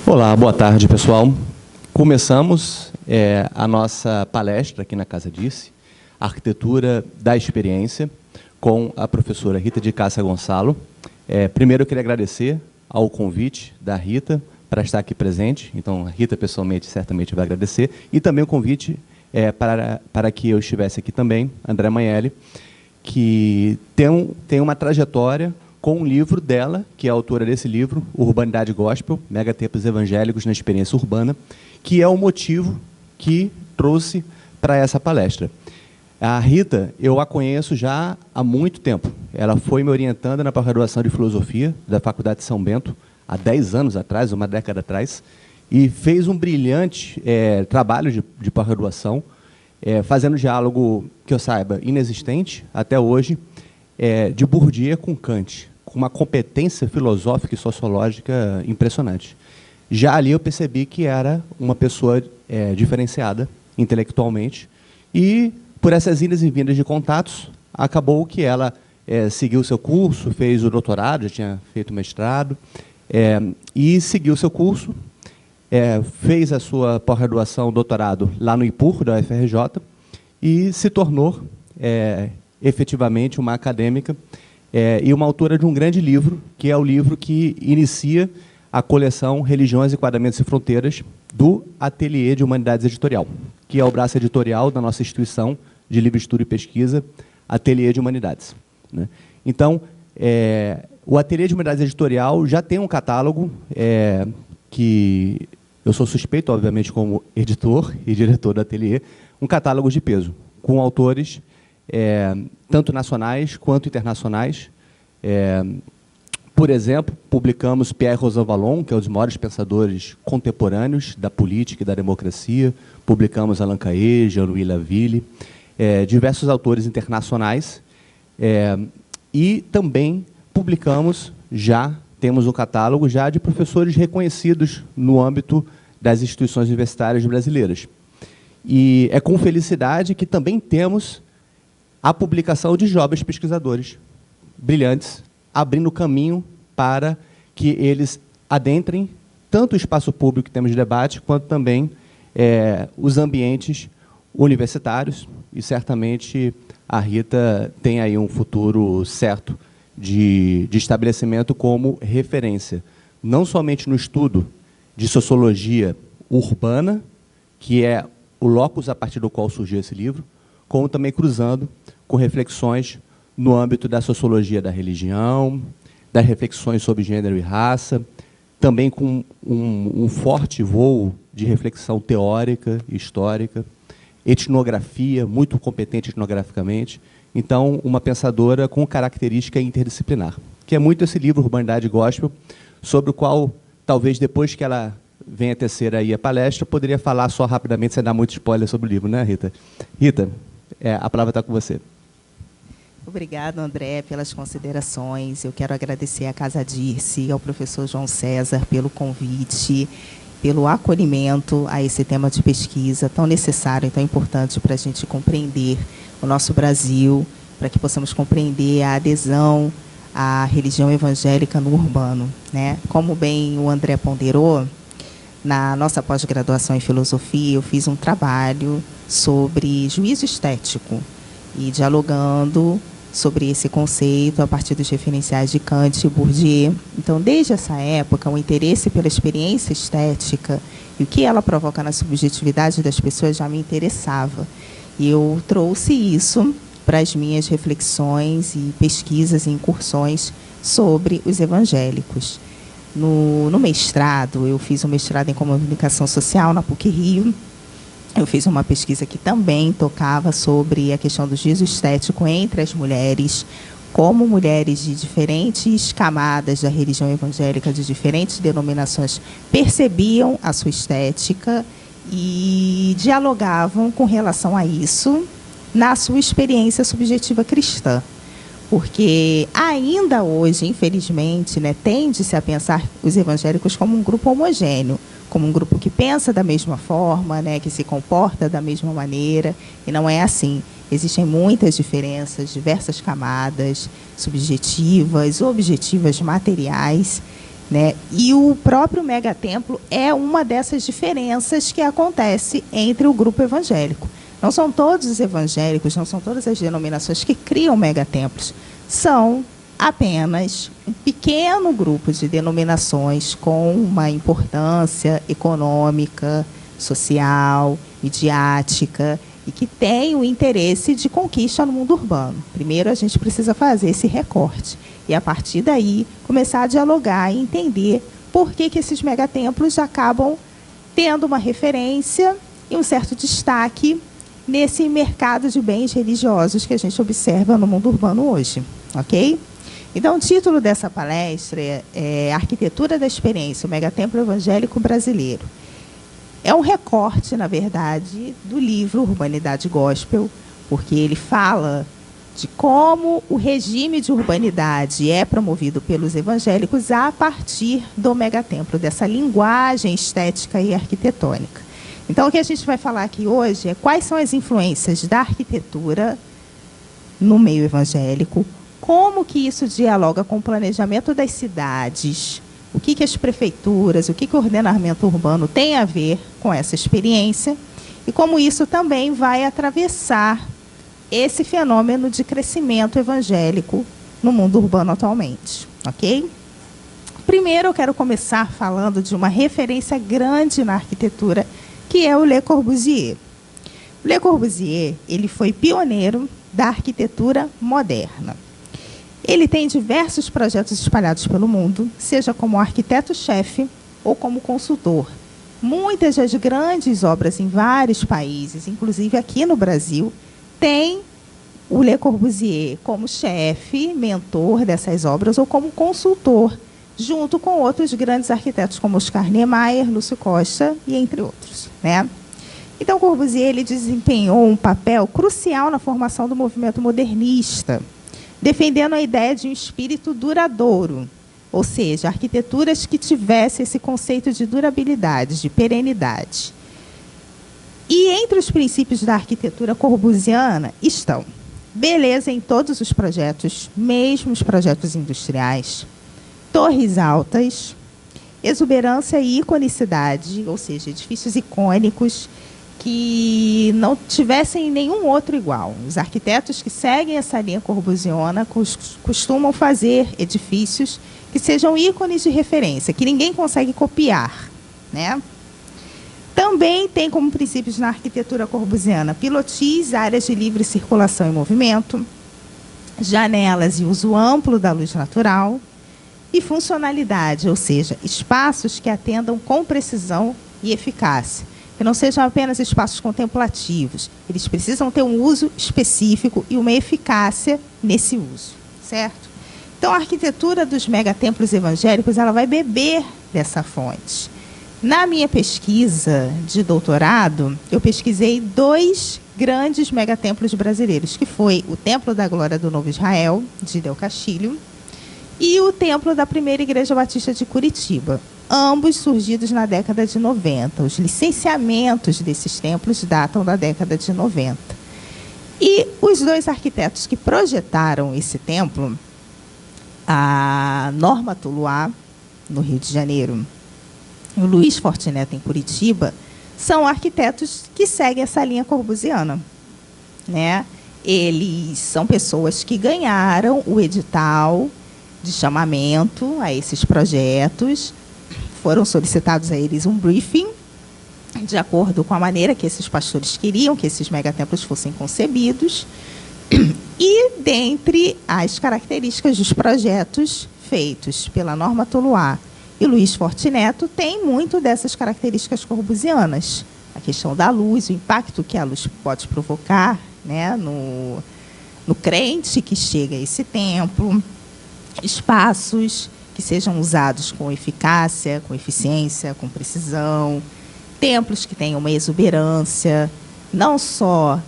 Olá, boa tarde, pessoal. Começamos a nossa palestra aqui na Casa Dirce, Arquitetura da Experiência, com a professora Rita de Cássia Gonçalo. Primeiro, eu queria agradecer ao convite da Rita para estar aqui presente. Então, a Rita, pessoalmente, certamente vai agradecer. E também o convite para que eu estivesse aqui também, André Manhelli, que tem uma trajetória com um livro dela, que é a autora desse livro, Urbanidade Gospel, Megatemplos Evangélicos na Experiência Urbana, que é o motivo que trouxe para essa palestra. A Rita, eu a conheço já há muito tempo. Ela foi me orientando na pós-graduação de Filosofia da Faculdade de São Bento, há 10 anos atrás, uma década atrás, e fez um brilhante trabalho de pós-graduação, fazendo diálogo, que eu saiba, inexistente até hoje, de Bourdieu com Kant, com uma competência filosófica e sociológica impressionante. Já ali eu percebi que era uma pessoa diferenciada intelectualmente, e por essas indas e vindas de contatos, acabou que ela seguiu o seu curso, fez o doutorado, já tinha feito o mestrado, e seguiu o seu curso, fez a sua pós-graduação, doutorado, lá no IPUR, da UFRJ, e se tornou efetivamente uma acadêmica e uma autora de um grande livro, que é o livro que inicia a coleção Religiões, Enquadramentos e Fronteiras, do Ateliê de Humanidades Editorial, que é o braço editorial da nossa instituição de livro, estudo e pesquisa, Ateliê de Humanidades, né? Então, o Ateliê de Humanidades Editorial já tem um catálogo que eu sou suspeito, obviamente, como editor e diretor do Ateliê, um catálogo de peso, com autores tanto nacionais quanto internacionais. Por exemplo, publicamos Pierre Rosanvallon, que é um dos maiores pensadores contemporâneos da política e da democracia. Publicamos Alain Cahé, Jean-Louis Laville, diversos autores internacionais. E também publicamos, temos um catálogo já de professores reconhecidos no âmbito das instituições universitárias brasileiras. E é com felicidade que também temos a publicação de jovens pesquisadores brilhantes, abrindo caminho para que eles adentrem tanto o espaço público que temos de debate, quanto também os ambientes universitários. E, certamente, a Rita tem aí um futuro certo de estabelecimento como referência, não somente no estudo de sociologia urbana, que é o locus a partir do qual surgiu esse livro, como também cruzando com reflexões no âmbito da sociologia da religião, das reflexões sobre gênero e raça, também com um forte voo de reflexão teórica, histórica, etnografia, muito competente etnograficamente. Então, uma pensadora com característica interdisciplinar, que é muito esse livro, Urbanidade Gospel, sobre o qual, talvez, depois que ela venha tecer aí a palestra, poderia falar só rapidamente, sem dar muito spoiler sobre o livro, né, Rita? Rita, a palavra está com você. Obrigado, André, pelas considerações. Eu quero agradecer à Casa Dirce, ao professor João César, pelo convite, pelo acolhimento a esse tema de pesquisa tão necessário e tão importante para a gente compreender o nosso Brasil, para que possamos compreender a adesão à religião evangélica no urbano, né? Como bem o André ponderou, na nossa pós-graduação em filosofia, eu fiz um trabalho sobre juízo estético e dialogando sobre esse conceito a partir dos referenciais de Kant e Bourdieu. Então, desde essa época, o interesse pela experiência estética e o que ela provoca na subjetividade das pessoas já me interessava. E eu trouxe isso para as minhas reflexões e pesquisas e incursões sobre os evangélicos. No mestrado, eu fiz um mestrado em comunicação social na PUC-Rio. Eu fiz uma pesquisa que também tocava sobre a questão do juízo estético entre as mulheres, como mulheres de diferentes camadas da religião evangélica, de diferentes denominações, percebiam a sua estética e dialogavam com relação a isso na sua experiência subjetiva cristã. Porque ainda hoje, infelizmente, né, tende-se a pensar os evangélicos como um grupo homogêneo, como um grupo que pensa da mesma forma, né, que se comporta da mesma maneira, e não é assim. Existem muitas diferenças, diversas camadas subjetivas, objetivas, materiais, né? E o próprio megatemplo é uma dessas diferenças que acontece entre o grupo evangélico. Não são todos os evangélicos, não são todas as denominações que criam megatemplos. São apenas um pequeno grupo de denominações com uma importância econômica, social, midiática, e que tem o interesse de conquista no mundo urbano. Primeiro, a gente precisa fazer esse recorte. E, a partir daí, começar a dialogar e entender por que esses megatemplos acabam tendo uma referência e um certo destaque nesse mercado de bens religiosos que a gente observa no mundo urbano hoje. Ok? Então, o título dessa palestra é Arquitetura da Experiência, o Megatemplo Evangélico Brasileiro. É um recorte, na verdade, do livro Urbanidade Gospel, porque ele fala de como o regime de urbanidade é promovido pelos evangélicos a partir do megatemplo, dessa linguagem estética e arquitetônica. Então, o que a gente vai falar aqui hoje é quais são as influências da arquitetura no meio evangélico, como que isso dialoga com o planejamento das cidades, o que as prefeituras, o que o ordenamento urbano tem a ver com essa experiência e como isso também vai atravessar esse fenômeno de crescimento evangélico no mundo urbano atualmente. Ok? Primeiro, eu quero começar falando de uma referência grande na arquitetura, que é o Le Corbusier. O Le Corbusier, ele foi pioneiro da arquitetura moderna. Ele tem diversos projetos espalhados pelo mundo, seja como arquiteto-chefe ou como consultor. Muitas das grandes obras em vários países, inclusive aqui no Brasil, tem o Le Corbusier como chefe, mentor dessas obras ou como consultor, junto com outros grandes arquitetos como Oscar Niemeyer, Lúcio Costa e entre outros, né? Então, Corbusier ele desempenhou um papel crucial na formação do movimento modernista, defendendo a ideia de um espírito duradouro, ou seja, arquiteturas que tivessem esse conceito de durabilidade, de perenidade. E entre os princípios da arquitetura corbusiana estão beleza em todos os projetos, mesmo os projetos industriais, torres altas, exuberância e iconicidade, ou seja, edifícios icônicos que não tivessem nenhum outro igual. Os arquitetos que seguem essa linha corbusiana costumam fazer edifícios que sejam ícones de referência, que ninguém consegue copiar, né? Também tem como princípios na arquitetura corbusiana pilotis, áreas de livre circulação e movimento, janelas e uso amplo da luz natural e funcionalidade, ou seja, espaços que atendam com precisão e eficácia, que não sejam apenas espaços contemplativos. Eles precisam ter um uso específico e uma eficácia nesse uso, certo? Então, a arquitetura dos megatemplos evangélicos ela vai beber dessa fonte. Na minha pesquisa de doutorado, eu pesquisei 2 grandes megatemplos brasileiros, que foi o Templo da Glória do Novo Israel, de Del Castilho, e o Templo da Primeira Igreja Batista de Curitiba, ambos surgidos na década de 90. Os licenciamentos desses templos datam da década de 90. E os 2 arquitetos que projetaram esse templo, a Norma Tuluá, no Rio de Janeiro, e o Luiz Fortineto, em Curitiba, são arquitetos que seguem essa linha corbusiana, né? Eles são pessoas que ganharam o edital de chamamento a esses projetos, foram solicitados a eles um briefing, de acordo com a maneira que esses pastores queriam que esses megatemplos fossem concebidos, e dentre as características dos projetos feitos pela Norma Tuluá e Luiz Fortineto, tem muito dessas características corbusianas. A questão da luz, o impacto que a luz pode provocar, né, no crente que chega a esse templo, espaços que sejam usados com eficácia, com eficiência, com precisão, templos que tenham uma exuberância, não só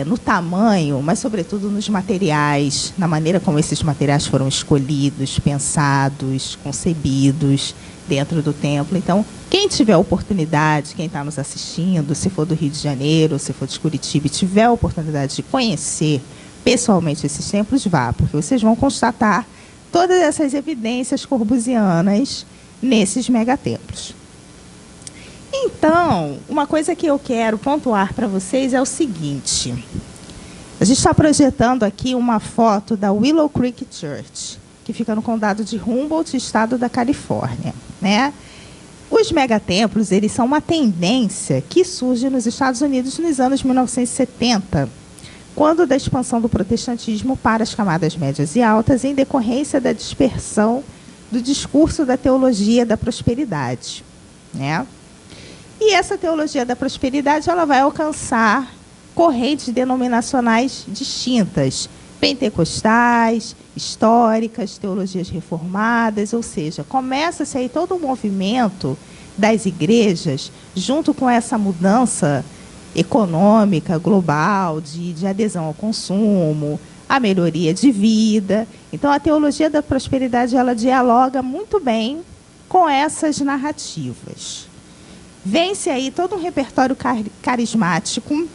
no tamanho, mas, sobretudo, nos materiais, na maneira como esses materiais foram escolhidos, pensados, concebidos dentro do templo. Então, quem tiver a oportunidade, quem está nos assistindo, se for do Rio de Janeiro, se for de Curitiba, e tiver a oportunidade de conhecer pessoalmente esses templos, vá, porque vocês vão constatar todas essas evidências corbusianas nesses megatemplos. Então, uma coisa que eu quero pontuar para vocês é o seguinte. A gente está projetando aqui uma foto da Willow Creek Church, que fica no condado de Humboldt, estado da Califórnia, né? Os megatemplos, eles são uma tendência que surge nos Estados Unidos nos anos 1970, quando da expansão do protestantismo para as camadas médias e altas, em decorrência da dispersão do discurso da teologia da prosperidade, né? E essa teologia da prosperidade, ela vai alcançar correntes denominacionais distintas, pentecostais, históricas, teologias reformadas, ou seja, começa-se aí todo um movimento das igrejas, junto com essa mudança econômica global, de adesão ao consumo, a melhoria de vida. Então, a teologia da prosperidade, ela dialoga muito bem com essas narrativas. Vem-se aí todo um repertório carismático,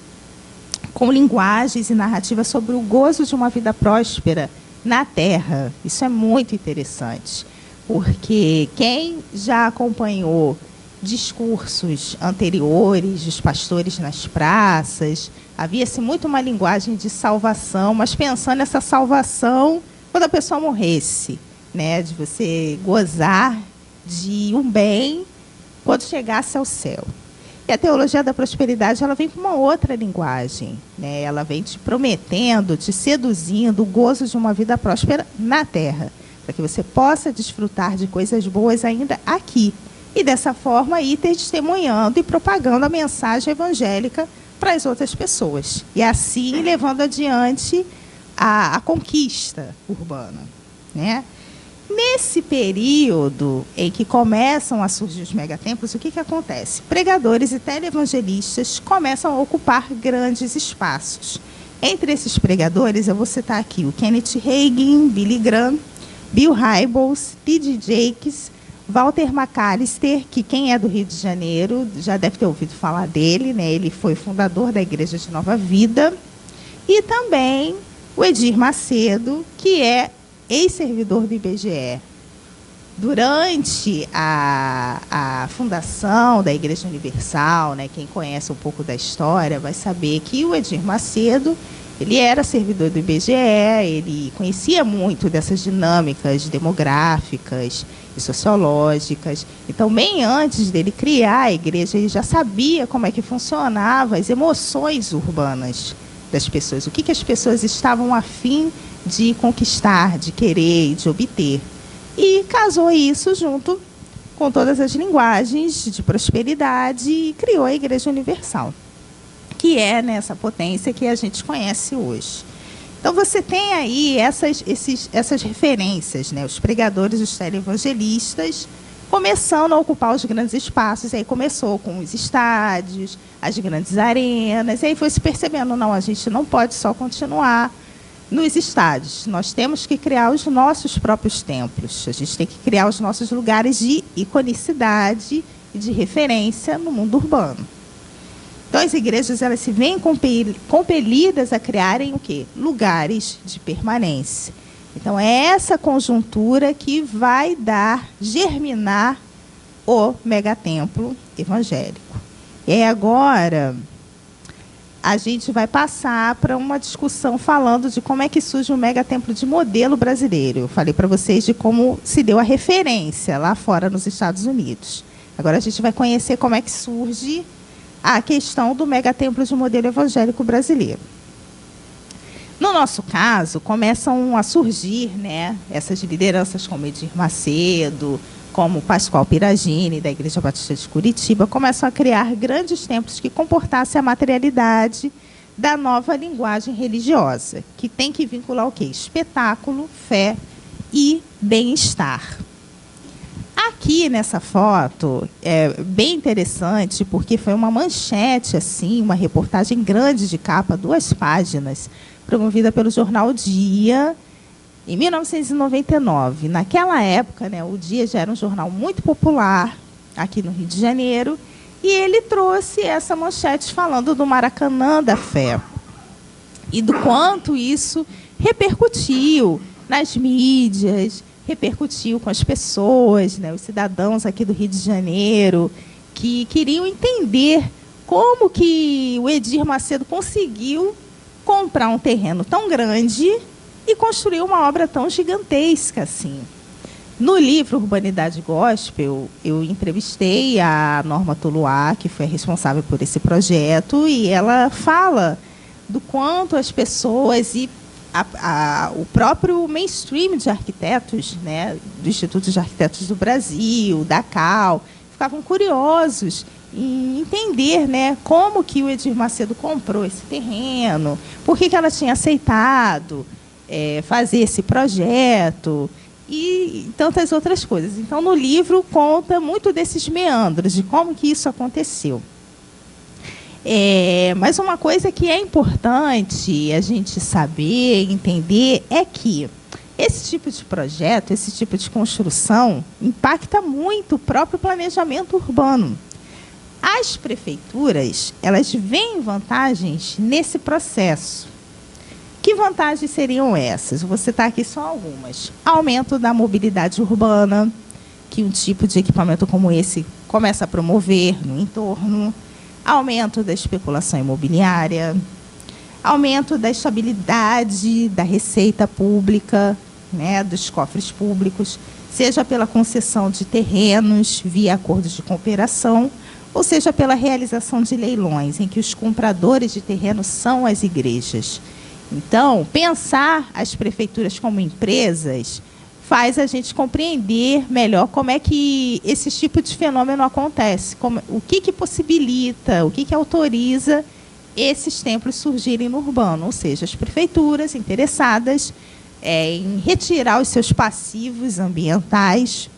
com linguagens e narrativas sobre o gozo de uma vida próspera na Terra. Isso é muito interessante, porque quem já acompanhou discursos anteriores dos pastores nas praças, havia-se muito uma linguagem de salvação, mas pensando nessa salvação quando a pessoa morresse, né? De você gozar de um bem quando chegasse ao céu. E a teologia da prosperidade, ela vem com uma outra linguagem, né? Ela vem te prometendo, te seduzindo o gozo de uma vida próspera na Terra, para que você possa desfrutar de coisas boas ainda aqui. E dessa forma ir testemunhando e propagando a mensagem evangélica para as outras pessoas. E assim levando adiante a conquista urbana, né? Nesse período em que começam a surgir os megatemplos, o que acontece? Pregadores e televangelistas começam a ocupar grandes espaços. Entre esses pregadores, eu vou citar aqui o Kenneth Hagin, Billy Graham, Bill Hybels, T.D. Jakes, Walter McAllister, que quem é do Rio de Janeiro já deve ter ouvido falar dele, né? Ele foi fundador da Igreja de Nova Vida, e também o Edir Macedo, que é ex-servidor do IBGE. Durante a fundação da Igreja Universal, né, quem conhece um pouco da história vai saber que o Edir Macedo, ele era servidor do IBGE, ele conhecia muito dessas dinâmicas demográficas e sociológicas. Então, bem antes dele criar a igreja, ele já sabia como é que funcionavam as emoções urbanas das pessoas, o que as pessoas estavam a fim de conquistar, de querer, de obter. E casou isso junto com todas as linguagens de prosperidade e criou a Igreja Universal, que é nessa potência que a gente conhece hoje. Então, você tem aí essas referências, né? Os pregadores, os televangelistas, começando a ocupar os grandes espaços. E aí começou com os estádios, as grandes arenas, e aí foi se percebendo, não, a gente não pode só continuar nos estádios, nós temos que criar os nossos próprios templos, a gente tem que criar os nossos lugares de iconicidade e de referência no mundo urbano. Então, as igrejas, elas se veem compelidas a criarem o quê? Lugares de permanência. Então, é essa conjuntura que vai germinar o megatemplo evangélico. E aí, agora, a gente vai passar para uma discussão falando de como é que surge o megatemplo de modelo brasileiro. Eu falei para vocês de como se deu a referência lá fora nos Estados Unidos. Agora a gente vai conhecer como é que surge a questão do megatemplo de modelo evangélico brasileiro. No nosso caso, começam a surgir, né, essas lideranças como Edir Macedo, como Pascoal Piragini, da Igreja Batista de Curitiba, começam a criar grandes templos que comportassem a materialidade da nova linguagem religiosa, que tem que vincular o quê? Espetáculo, fé e bem-estar. Aqui nessa foto é bem interessante, porque foi uma manchete, assim, uma reportagem grande de capa, 2 páginas, promovida pelo jornal Dia, em 1999. Naquela época, né, o Dia já era um jornal muito popular aqui no Rio de Janeiro, e ele trouxe essa manchete falando do Maracanã da Fé e do quanto isso repercutiu nas mídias, repercutiu com as pessoas, né, os cidadãos aqui do Rio de Janeiro, que queriam entender como que o Edir Macedo conseguiu comprar um terreno tão grande e construir uma obra tão gigantesca assim. No livro Urbanidade Gospel, eu entrevistei a Norma Toluá, que foi a responsável por esse projeto, e ela fala do quanto as pessoas e o próprio mainstream de arquitetos, né, do Instituto de Arquitetos do Brasil, da CAL, ficavam curiosos em entender, né, como que o Edir Macedo comprou esse terreno, por que ela tinha aceitado fazer esse projeto, e tantas outras coisas. Então, no livro, conta muito desses meandros, de como que isso aconteceu. Mas uma coisa que é importante a gente saber, entender, é que esse tipo de projeto, esse tipo de construção, impacta muito o próprio planejamento urbano. As prefeituras, elas veem vantagens nesse processo. Que vantagens seriam essas? Vou citar aqui só algumas. Aumento da mobilidade urbana, que um tipo de equipamento como esse começa a promover no entorno. Aumento da especulação imobiliária. Aumento da estabilidade da receita pública, né, dos cofres públicos, seja pela concessão de terrenos via acordos de cooperação, ou seja pela realização de leilões, em que os compradores de terrenos são as igrejas. Então, pensar as prefeituras como empresas faz a gente compreender melhor como é que esse tipo de fenômeno acontece, o que possibilita, o que autoriza esses templos surgirem no urbano, ou seja, as prefeituras interessadas em retirar os seus passivos ambientais,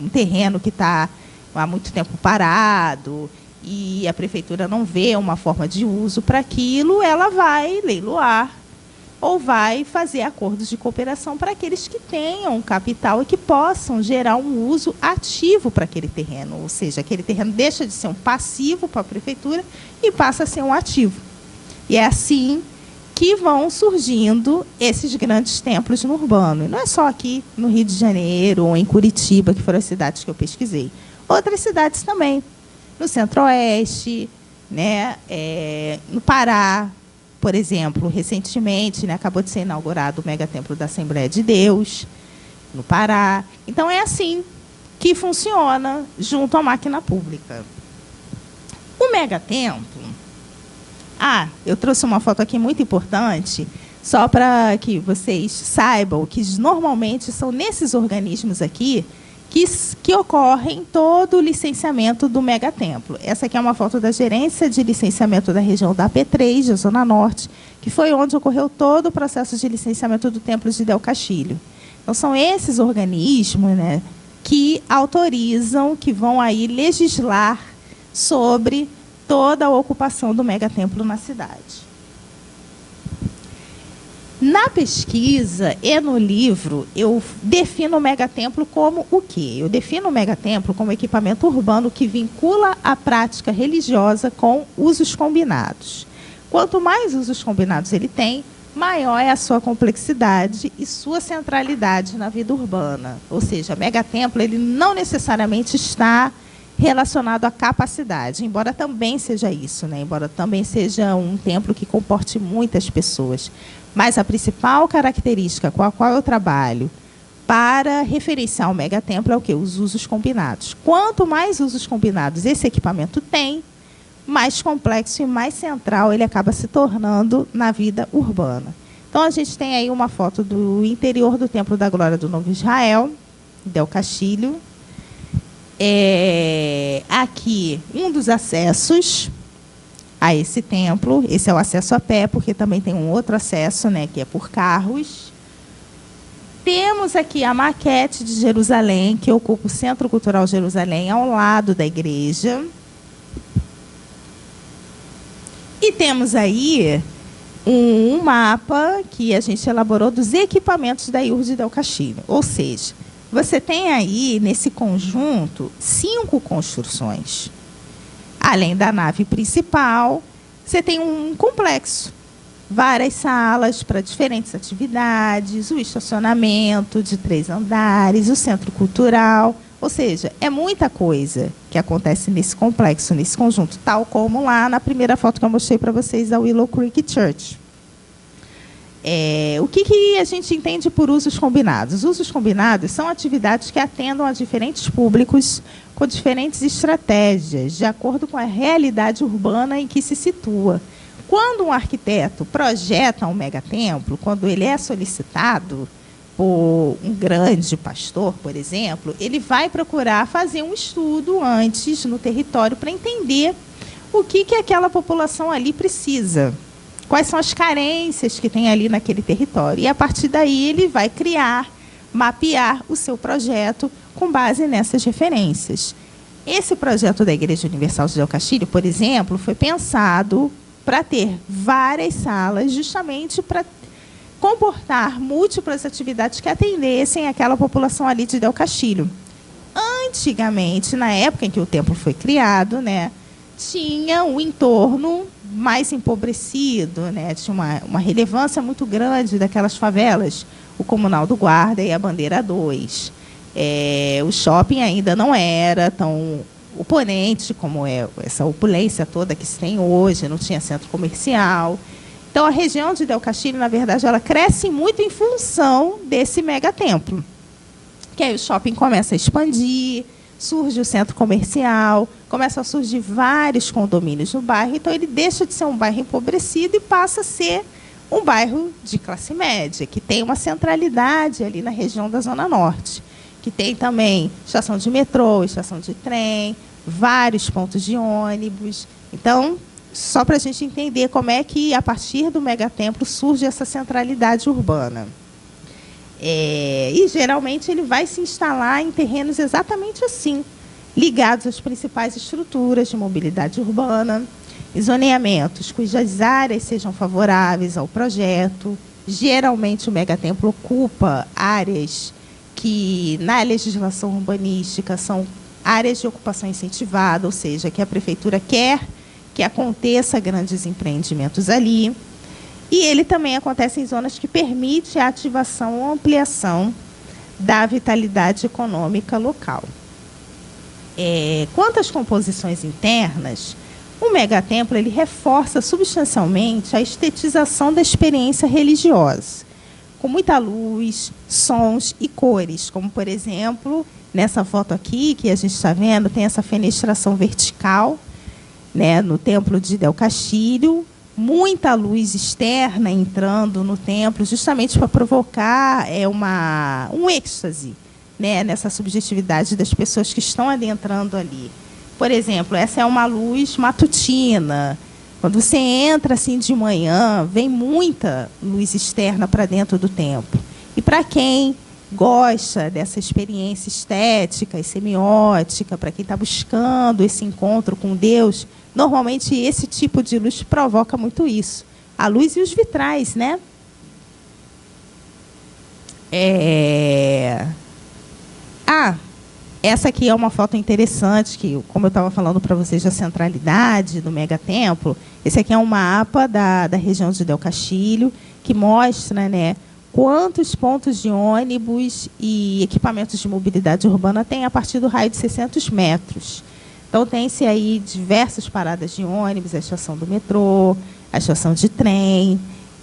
um terreno que está há muito tempo parado e a prefeitura não vê uma forma de uso para aquilo, ela vai leiloar ou vai fazer acordos de cooperação para aqueles que tenham capital e que possam gerar um uso ativo para aquele terreno. Ou seja, aquele terreno deixa de ser um passivo para a prefeitura e passa a ser um ativo. E é assim que vão surgindo esses grandes templos no urbano. E não é só aqui no Rio de Janeiro ou em Curitiba, que foram as cidades que eu pesquisei. Outras cidades também. No Centro-Oeste, né, no Pará, por exemplo, recentemente, né, acabou de ser inaugurado o Megatemplo da Assembleia de Deus, no Pará. Então, é assim que funciona junto à máquina pública. O Megatemplo... eu trouxe uma foto aqui muito importante, só para que vocês saibam que normalmente são nesses organismos aqui que ocorrem todo o licenciamento do megatemplo. Essa aqui é uma foto da gerência de licenciamento da região da AP3, da Zona Norte, que foi onde ocorreu todo o processo de licenciamento do templo de Del Castilho. Então, são esses organismos, né, que autorizam, que vão aí legislar sobre toda a ocupação do megatemplo na cidade. Na pesquisa e no livro, eu defino o megatemplo como o quê? Eu defino o megatemplo como equipamento urbano que vincula a prática religiosa com usos combinados. Quanto mais usos combinados ele tem, maior é a sua complexidade e sua centralidade na vida urbana. Ou seja, megatemplo ele não necessariamente está relacionado à capacidade, embora também seja isso, né? Embora também seja um templo que comporte muitas pessoas. Mas a principal característica com a qual eu trabalho para referenciar o megatemplo é o quê? Os usos combinados. Quanto mais usos combinados esse equipamento tem, mais complexo e mais central ele acaba se tornando na vida urbana. Então, a gente tem aí uma foto do interior do Templo da Glória do Novo Israel, Del Castilho. Aqui, um dos acessos a esse templo. Esse é o acesso a pé, porque também tem um outro acesso, né, que é por carros. Temos aqui a maquete de Jerusalém, que ocupa o Centro Cultural Jerusalém, ao lado da igreja. E temos aí um mapa que a gente elaborou dos equipamentos da IURD Del Castilho. Ou seja, você tem aí, nesse conjunto, 5 construções. Além da nave principal, você tem um complexo, várias salas para diferentes atividades, o estacionamento de 3 andares, o centro cultural. Ou seja, é muita coisa que acontece nesse complexo, nesse conjunto, tal como lá na primeira foto que eu mostrei para vocês da Willow Creek Church. O que a gente entende por usos combinados? Usos combinados são atividades que atendam a diferentes públicos com diferentes estratégias, de acordo com a realidade urbana em que se situa. Quando um arquiteto projeta um megatemplo, quando ele é solicitado por um grande pastor, por exemplo, ele vai procurar fazer um estudo antes no território para entender o que aquela população ali precisa, quais são as carências que tem ali naquele território. E, a partir daí, ele vai criar, mapear o seu projeto com base nessas referências. Esse projeto da Igreja Universal de Del Castillo, por exemplo, foi pensado para ter várias salas, justamente para comportar múltiplas atividades que atendessem aquela população ali de Del Castillo. Antigamente, na época em que o templo foi criado, né, tinha um entorno mais empobrecido, né, tinha uma relevância muito grande daquelas favelas, o Comunal do Guarda e a Bandeira 2. O shopping ainda não era tão oponente como é essa opulência toda que se tem hoje, não tinha centro comercial. Então, a região de Del Castillo, na verdade, ela cresce muito em função desse megatemplo. Que aí o shopping começa a expandir, surge o centro comercial, começam a surgir vários condomínios no bairro, então ele deixa de ser um bairro empobrecido e passa a ser um bairro de classe média, que tem uma centralidade ali na região da Zona Norte, que tem também estação de metrô, estação de trem, vários pontos de ônibus. Então, só para a gente entender como é que, a partir do megatemplo, surge essa centralidade urbana. E, geralmente, ele vai se instalar em terrenos exatamente assim, ligados às principais estruturas de mobilidade urbana, e zoneamentos cujas áreas sejam favoráveis ao projeto. Geralmente, o megatemplo ocupa áreas que, na legislação urbanística, são áreas de ocupação incentivada, ou seja, que a prefeitura quer que aconteça grandes empreendimentos ali. E ele também acontece em zonas que permitem a ativação ou ampliação da vitalidade econômica local. Quanto às composições internas, o megatemplo ele reforça substancialmente a estetização da experiência religiosa, com muita luz, sons e cores, como, por exemplo, nessa foto aqui, que a gente está vendo, tem essa fenestração vertical, né, no templo de Del Castillo, muita luz externa entrando no templo, justamente para provocar um êxtase, né, nessa subjetividade das pessoas que estão adentrando ali. Por exemplo, essa é uma luz matutina. Quando você entra assim de manhã, vem muita luz externa para dentro do templo. E para quem gosta dessa experiência estética e semiótica, para quem está buscando esse encontro com Deus, normalmente esse tipo de luz provoca muito isso. A luz e os vitrais, né? Essa aqui é uma foto interessante, que, como eu estava falando para vocês da centralidade do megatemplo, esse aqui é um mapa da região de Del Castillo, que mostra, né, quantos pontos de ônibus e equipamentos de mobilidade urbana tem a partir do raio de 600 metros. Então, tem-se aí diversas paradas de ônibus, a estação do metrô, a estação de trem.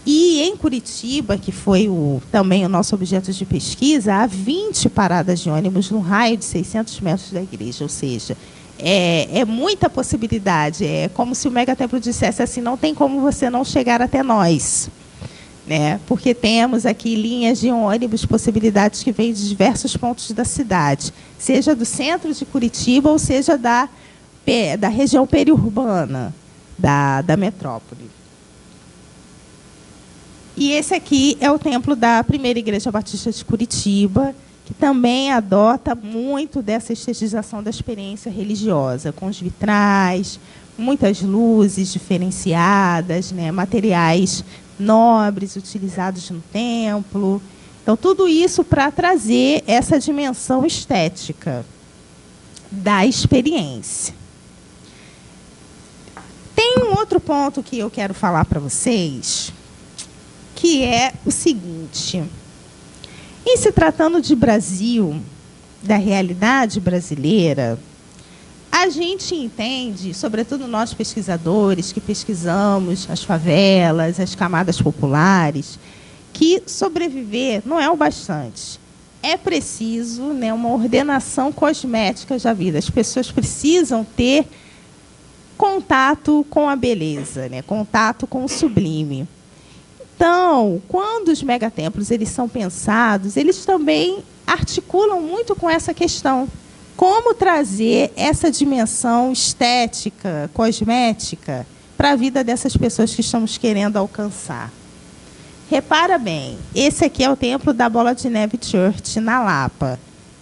E em Curitiba, que foi também o nosso objeto de pesquisa, há 20 paradas de ônibus no raio de 600 metros da igreja. Ou seja, é muita possibilidade. É como se o megatemplo dissesse assim, não tem como você não chegar até nós, né? Porque temos aqui linhas de ônibus, possibilidades que vêm de diversos pontos da cidade, seja do centro de Curitiba ou seja da região periurbana da metrópole. E esse aqui é o templo da Primeira Igreja Batista de Curitiba, que também adota muito dessa estetização da experiência religiosa, com os vitrais, muitas luzes diferenciadas, né, materiais nobres utilizados no templo. Então, tudo isso para trazer essa dimensão estética da experiência. Tem um outro ponto que eu quero falar para vocês, que é o seguinte: em se tratando de Brasil, da realidade brasileira, a gente entende, sobretudo nós pesquisadores que pesquisamos as favelas, as camadas populares, que sobreviver não é o bastante. É preciso, né, uma ordenação cosmética da vida. As pessoas precisam ter contato com a beleza, né, contato com o sublime. Então, quando os megatemplos eles são pensados, eles também articulam muito com essa questão. Como trazer essa dimensão estética, cosmética, para a vida dessas pessoas que estamos querendo alcançar. Repara bem, esse aqui é o templo da Bola de Neve Church, na Lapa,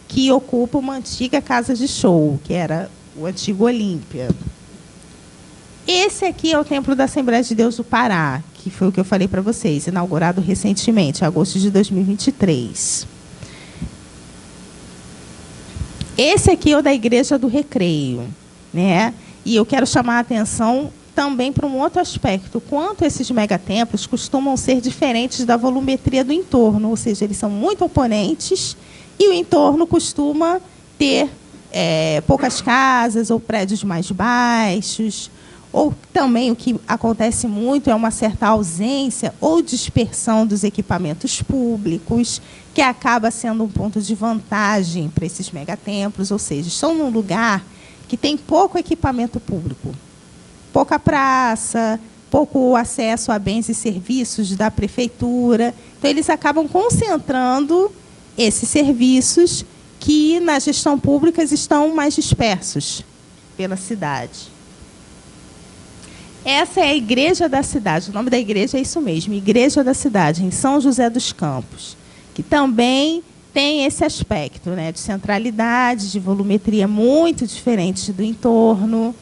que ocupa uma antiga casa de show, que era o antigo Olímpia. Esse aqui é o templo da Assembleia de Deus do Pará, que foi o que eu falei para vocês, inaugurado recentemente, em agosto de 2023. Esse aqui é o da Igreja do Recreio, né? E eu quero chamar a atenção também para um outro aspecto, quanto esses megatemplos costumam ser diferentes da volumetria do entorno, ou seja, eles são muito oponentes e o entorno costuma ter poucas casas ou prédios mais baixos, ou também o que acontece muito é uma certa ausência ou dispersão dos equipamentos públicos, que acaba sendo um ponto de vantagem para esses megatemplos, ou seja, estão num lugar que tem pouco equipamento público, pouca praça, pouco acesso a bens e serviços da prefeitura. Então, eles acabam concentrando esses serviços que, na gestão pública, estão mais dispersos pela cidade. Essa é a Igreja da Cidade. O nome da igreja é isso mesmo, Igreja da Cidade, em São José dos Campos, que também tem esse aspecto, né, de centralidade, de volumetria muito diferente do entorno.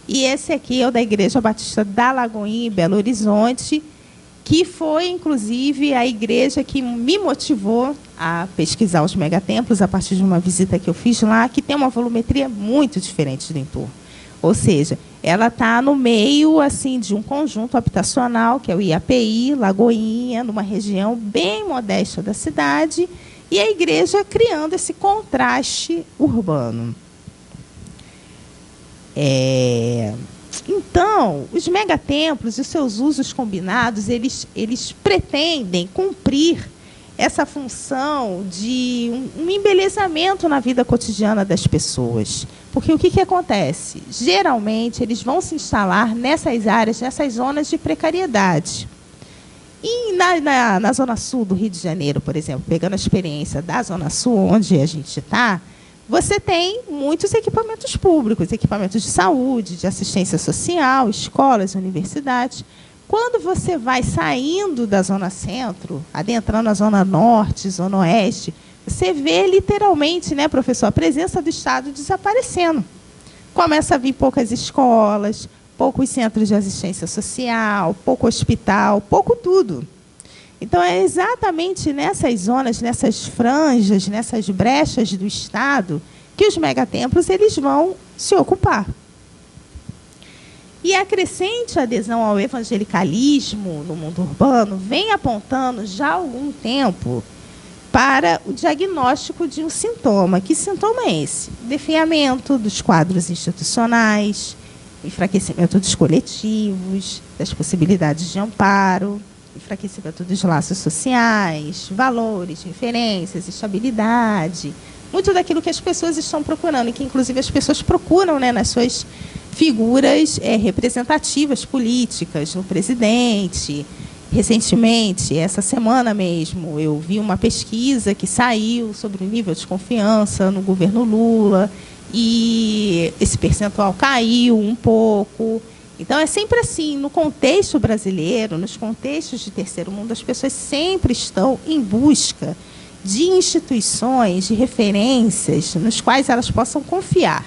E esse aqui é o da Igreja Batista da Lagoinha, em Belo Horizonte, que foi, inclusive, a igreja que me motivou a pesquisar os megatemplos a partir de uma visita que eu fiz lá, que tem uma volumetria muito diferente do entorno. Ou seja, ela está no meio assim, de um conjunto habitacional, que é o IAPI, Lagoinha, numa região bem modesta da cidade, e a igreja criando esse contraste urbano. Então, os megatemplos e os seus usos combinados, eles pretendem cumprir essa função de um embelezamento na vida cotidiana das pessoas. Porque o que acontece? Geralmente, eles vão se instalar nessas áreas, nessas zonas de precariedade. E na Zona Sul do Rio de Janeiro, por exemplo, pegando a experiência da Zona Sul, onde a gente está, você tem muitos equipamentos públicos, equipamentos de saúde, de assistência social, escolas, universidades. Quando você vai saindo da Zona Centro, adentrando a Zona Norte, Zona Oeste, você vê literalmente, né, professor, a presença do Estado desaparecendo. Começa a vir poucas escolas, poucos centros de assistência social, pouco hospital, pouco tudo. Então, é exatamente nessas zonas, nessas franjas, nessas brechas do Estado, que os megatemplos eles vão se ocupar. E a crescente adesão ao evangelicalismo no mundo urbano vem apontando já há algum tempo para o diagnóstico de um sintoma. Que sintoma é esse? Definhamento dos quadros institucionais, enfraquecimento dos coletivos, das possibilidades de amparo, enfraquecimento dos laços sociais, valores, referências, estabilidade, muito daquilo que as pessoas estão procurando, e que, inclusive, as pessoas procuram, né, nas suas figuras representativas políticas, no presidente. Recentemente, essa semana mesmo, eu vi uma pesquisa que saiu sobre o nível de confiança no governo Lula, e esse percentual caiu um pouco. Então, é sempre assim, no contexto brasileiro, nos contextos de terceiro mundo, as pessoas sempre estão em busca de instituições, de referências, nos quais elas possam confiar,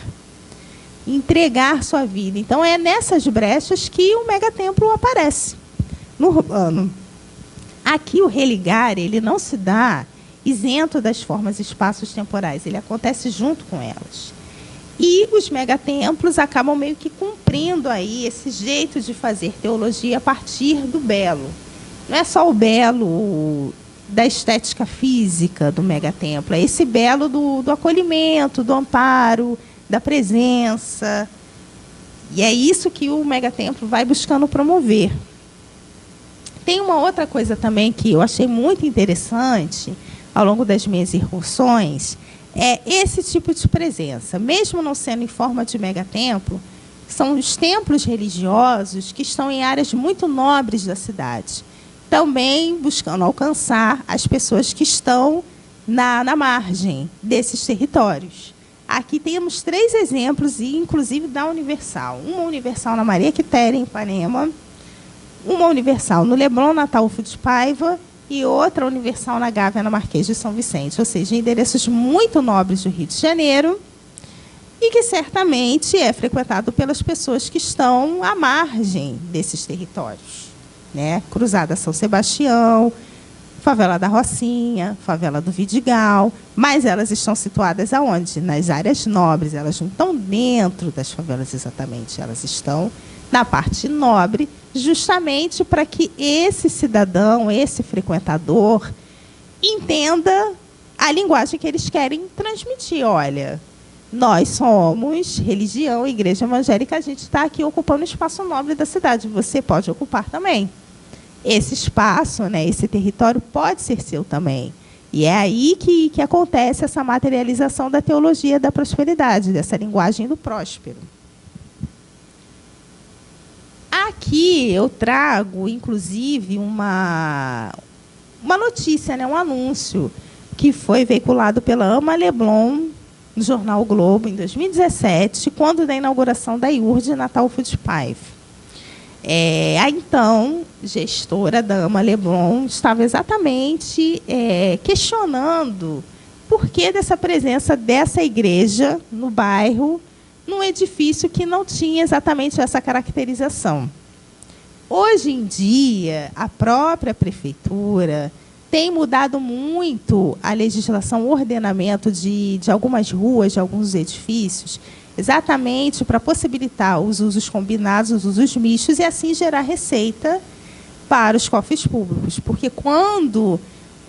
entregar sua vida. Então, é nessas brechas que o megatemplo aparece. No urbano, aqui o religar, ele não se dá isento das formas e espaços temporais, ele acontece junto com elas. E os megatemplos acabam meio que cumprindo aí esse jeito de fazer teologia a partir do belo. não é só o belo da estética física do megatemplo, é esse belo do acolhimento, do amparo, da presença. E é isso que o megatemplo vai buscando promover. Tem uma outra coisa também que eu achei muito interessante ao longo das minhas incursões, é esse tipo de presença. Mesmo não sendo em forma de megatemplo, são os templos religiosos que estão em áreas muito nobres da cidade, também buscando alcançar as pessoas que estão na margem desses territórios. Aqui temos 3 exemplos, inclusive da Universal. Uma Universal na Maria Quitéria, em Ipanema, uma Universal no Leblon, na Ataúfo de Paiva, e outra Universal na Gávea, na Marquês de São Vicente. Ou seja, endereços muito nobres do Rio de Janeiro, e que certamente é frequentado pelas pessoas que estão à margem desses territórios, né? Cruzada São Sebastião, Favela da Rocinha, Favela do Vidigal, mas elas estão situadas aonde? Nas áreas nobres, elas não estão dentro das favelas exatamente, elas estão na parte nobre, justamente para que esse cidadão, esse frequentador, entenda a linguagem que eles querem transmitir. Olha, nós somos religião, igreja evangélica, a gente está aqui ocupando o espaço nobre da cidade, você pode ocupar também. Esse espaço, né, esse território pode ser seu também. E é aí que acontece essa materialização da teologia da prosperidade, dessa linguagem do próspero. Aqui eu trago, inclusive, uma notícia, né, um anúncio, que foi veiculado pela Ama Leblon, no jornal o Globo, em 2017, quando da inauguração da IURD na Ataúfo de Paiva. A então gestora da Ama Leblon estava exatamente questionando por que dessa presença dessa igreja no bairro, num edifício que não tinha exatamente essa caracterização. Hoje em dia, a própria prefeitura tem mudado muito a legislação, o ordenamento de algumas ruas, de alguns edifícios, exatamente para possibilitar os usos combinados, os usos mistos, e assim gerar receita para os cofres públicos. Porque quando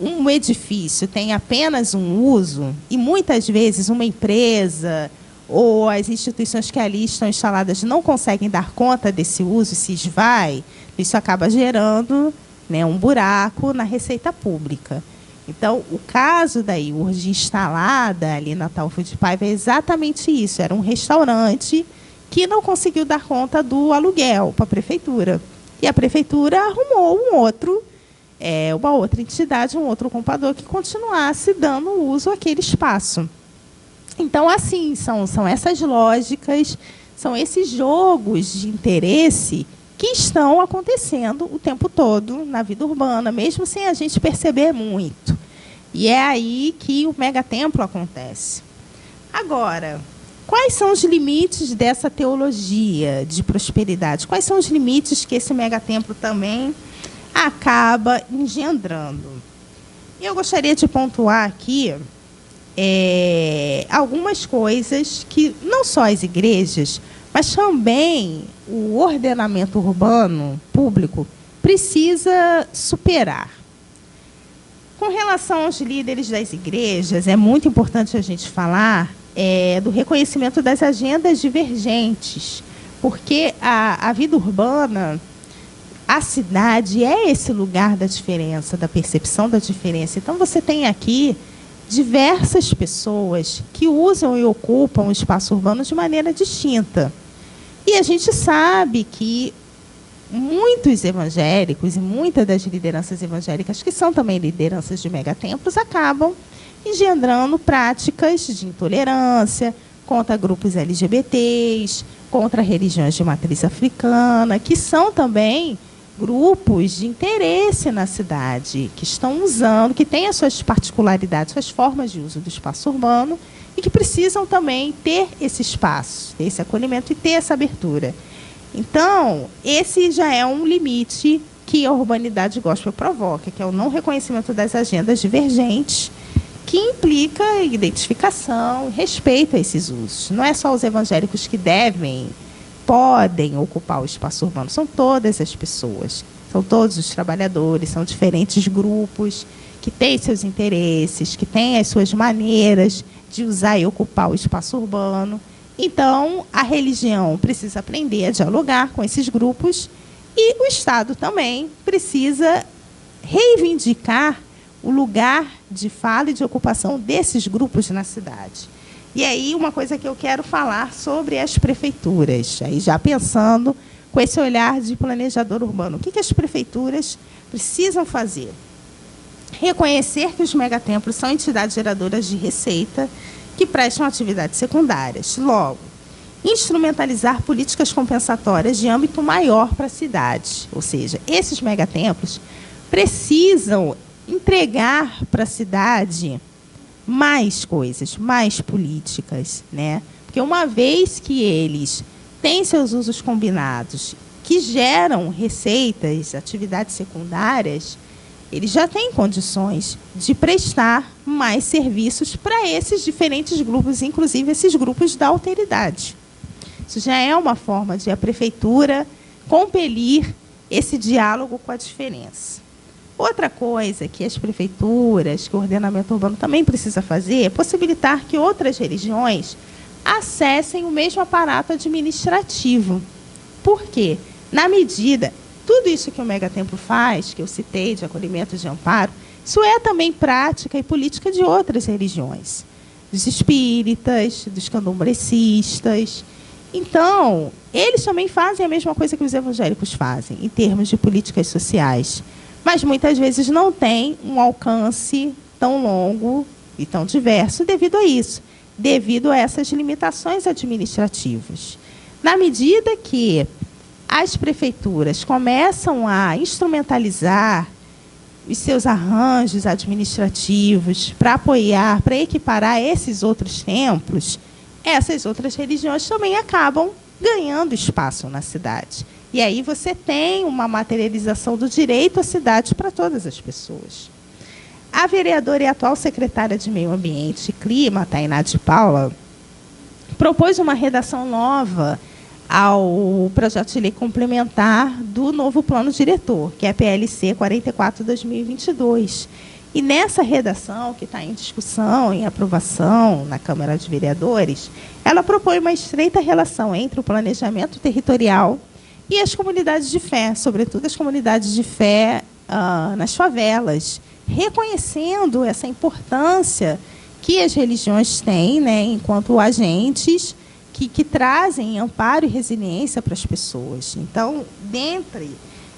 um edifício tem apenas um uso, e muitas vezes uma empresa ou as instituições que ali estão instaladas não conseguem dar conta desse uso e se esvai, isso acaba gerando, né, um buraco na receita pública. Então, o caso da IURD instalada ali na Ataúfo de Paiva é exatamente isso. Era um restaurante que não conseguiu dar conta do aluguel para a prefeitura. E a prefeitura arrumou uma outra entidade, um outro comprador que continuasse dando uso àquele espaço. Então, assim, são essas lógicas, são esses jogos de interesse que estão acontecendo o tempo todo na vida urbana, mesmo sem a gente perceber muito. E é aí que o megatemplo acontece. Agora, quais são os limites dessa teologia de prosperidade? Quais são os limites que esse megatemplo também acaba engendrando? Eu gostaria de pontuar aqui algumas coisas que não só as igrejas, mas também o ordenamento urbano público precisa superar. Com relação aos líderes das igrejas, é muito importante a gente falar do reconhecimento das agendas divergentes, porque a vida urbana, a cidade é esse lugar da diferença, da percepção da diferença. Então, você tem aqui diversas pessoas que usam e ocupam o espaço urbano de maneira distinta. E a gente sabe que muitos evangélicos e muitas das lideranças evangélicas, que são também lideranças de megatemplos, acabam engendrando práticas de intolerância contra grupos LGBTs, contra religiões de matriz africana, que são também grupos de interesse na cidade, que estão usando, que têm as suas particularidades, suas formas de uso do espaço urbano, e que precisam também ter esse espaço, ter esse acolhimento e ter essa abertura. Então, esse já é um limite que a urbanidade gospel provoca, que é o não reconhecimento das agendas divergentes, que implica identificação, respeito a esses usos. Não é só os evangélicos que podem ocupar o espaço urbano, são todas as pessoas. São todos os trabalhadores, são diferentes grupos que têm seus interesses, que têm as suas maneiras de usar e ocupar o espaço urbano. Então, a religião precisa aprender a dialogar com esses grupos e o Estado também precisa reivindicar o lugar de fala e de ocupação desses grupos na cidade. E aí, uma coisa que eu quero falar sobre as prefeituras, aí já pensando com esse olhar de planejador urbano. O que as prefeituras precisam fazer? Reconhecer que os megatemplos são entidades geradoras de receita que prestam atividades secundárias. Logo, instrumentalizar políticas compensatórias de âmbito maior para a cidade. Ou seja, esses megatemplos precisam entregar para a cidade mais coisas, mais políticas, né? Porque uma vez que eles têm seus usos combinados, que geram receitas, atividades secundárias, eles já têm condições de prestar mais serviços para esses diferentes grupos, inclusive esses grupos da alteridade. Isso já é uma forma de a prefeitura compelir esse diálogo com a diferença. Outra coisa que as prefeituras, que o ordenamento urbano também precisa fazer, é possibilitar que outras religiões acessem o mesmo aparato administrativo. Por quê? Na medida, tudo isso que o megatemplo faz, que eu citei, de acolhimento, de amparo, isso é também prática e política de outras religiões, dos espíritas, dos candomblecistas. Então, eles também fazem a mesma coisa que os evangélicos fazem, em termos de políticas sociais, mas muitas vezes não tem um alcance tão longo e tão diverso devido a isso, devido a essas limitações administrativas. Na medida que as prefeituras começam a instrumentalizar os seus arranjos administrativos para apoiar, para equiparar esses outros templos, essas outras religiões também acabam ganhando espaço na cidade. E aí você tem uma materialização do direito à cidade para todas as pessoas. A vereadora e atual secretária de Meio Ambiente e Clima, Tainá de Paula, propôs uma redação nova ao projeto de lei complementar do novo plano diretor, que é a PLC 44/2022. E nessa redação, que está em discussão, em aprovação na Câmara de Vereadores, ela propõe uma estreita relação entre o planejamento territorial e as comunidades de fé, sobretudo as comunidades de fé nas favelas, reconhecendo essa importância que as religiões têm, né, enquanto agentes que trazem amparo e resiliência para as pessoas. Então, dentre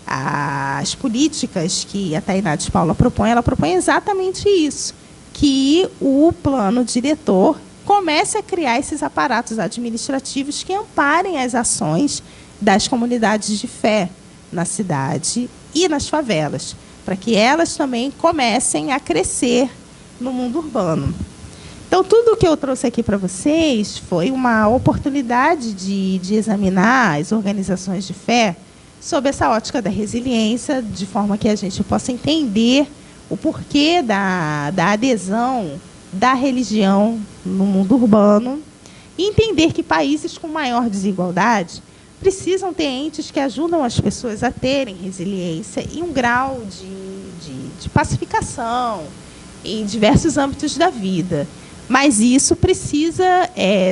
as políticas que a Tainá de Paula propõe, ela propõe exatamente isso, que o plano diretor comece a criar esses aparatos administrativos que amparem as ações das comunidades de fé na cidade e nas favelas, para que elas também comecem a crescer no mundo urbano. Então, tudo o que eu trouxe aqui para vocês foi uma oportunidade de examinar as organizações de fé sob essa ótica da resiliência, de forma que a gente possa entender o porquê da adesão da religião no mundo urbano e entender que países com maior desigualdade precisam ter entes que ajudam as pessoas a terem resiliência e um grau de pacificação em diversos âmbitos da vida. Mas isso precisa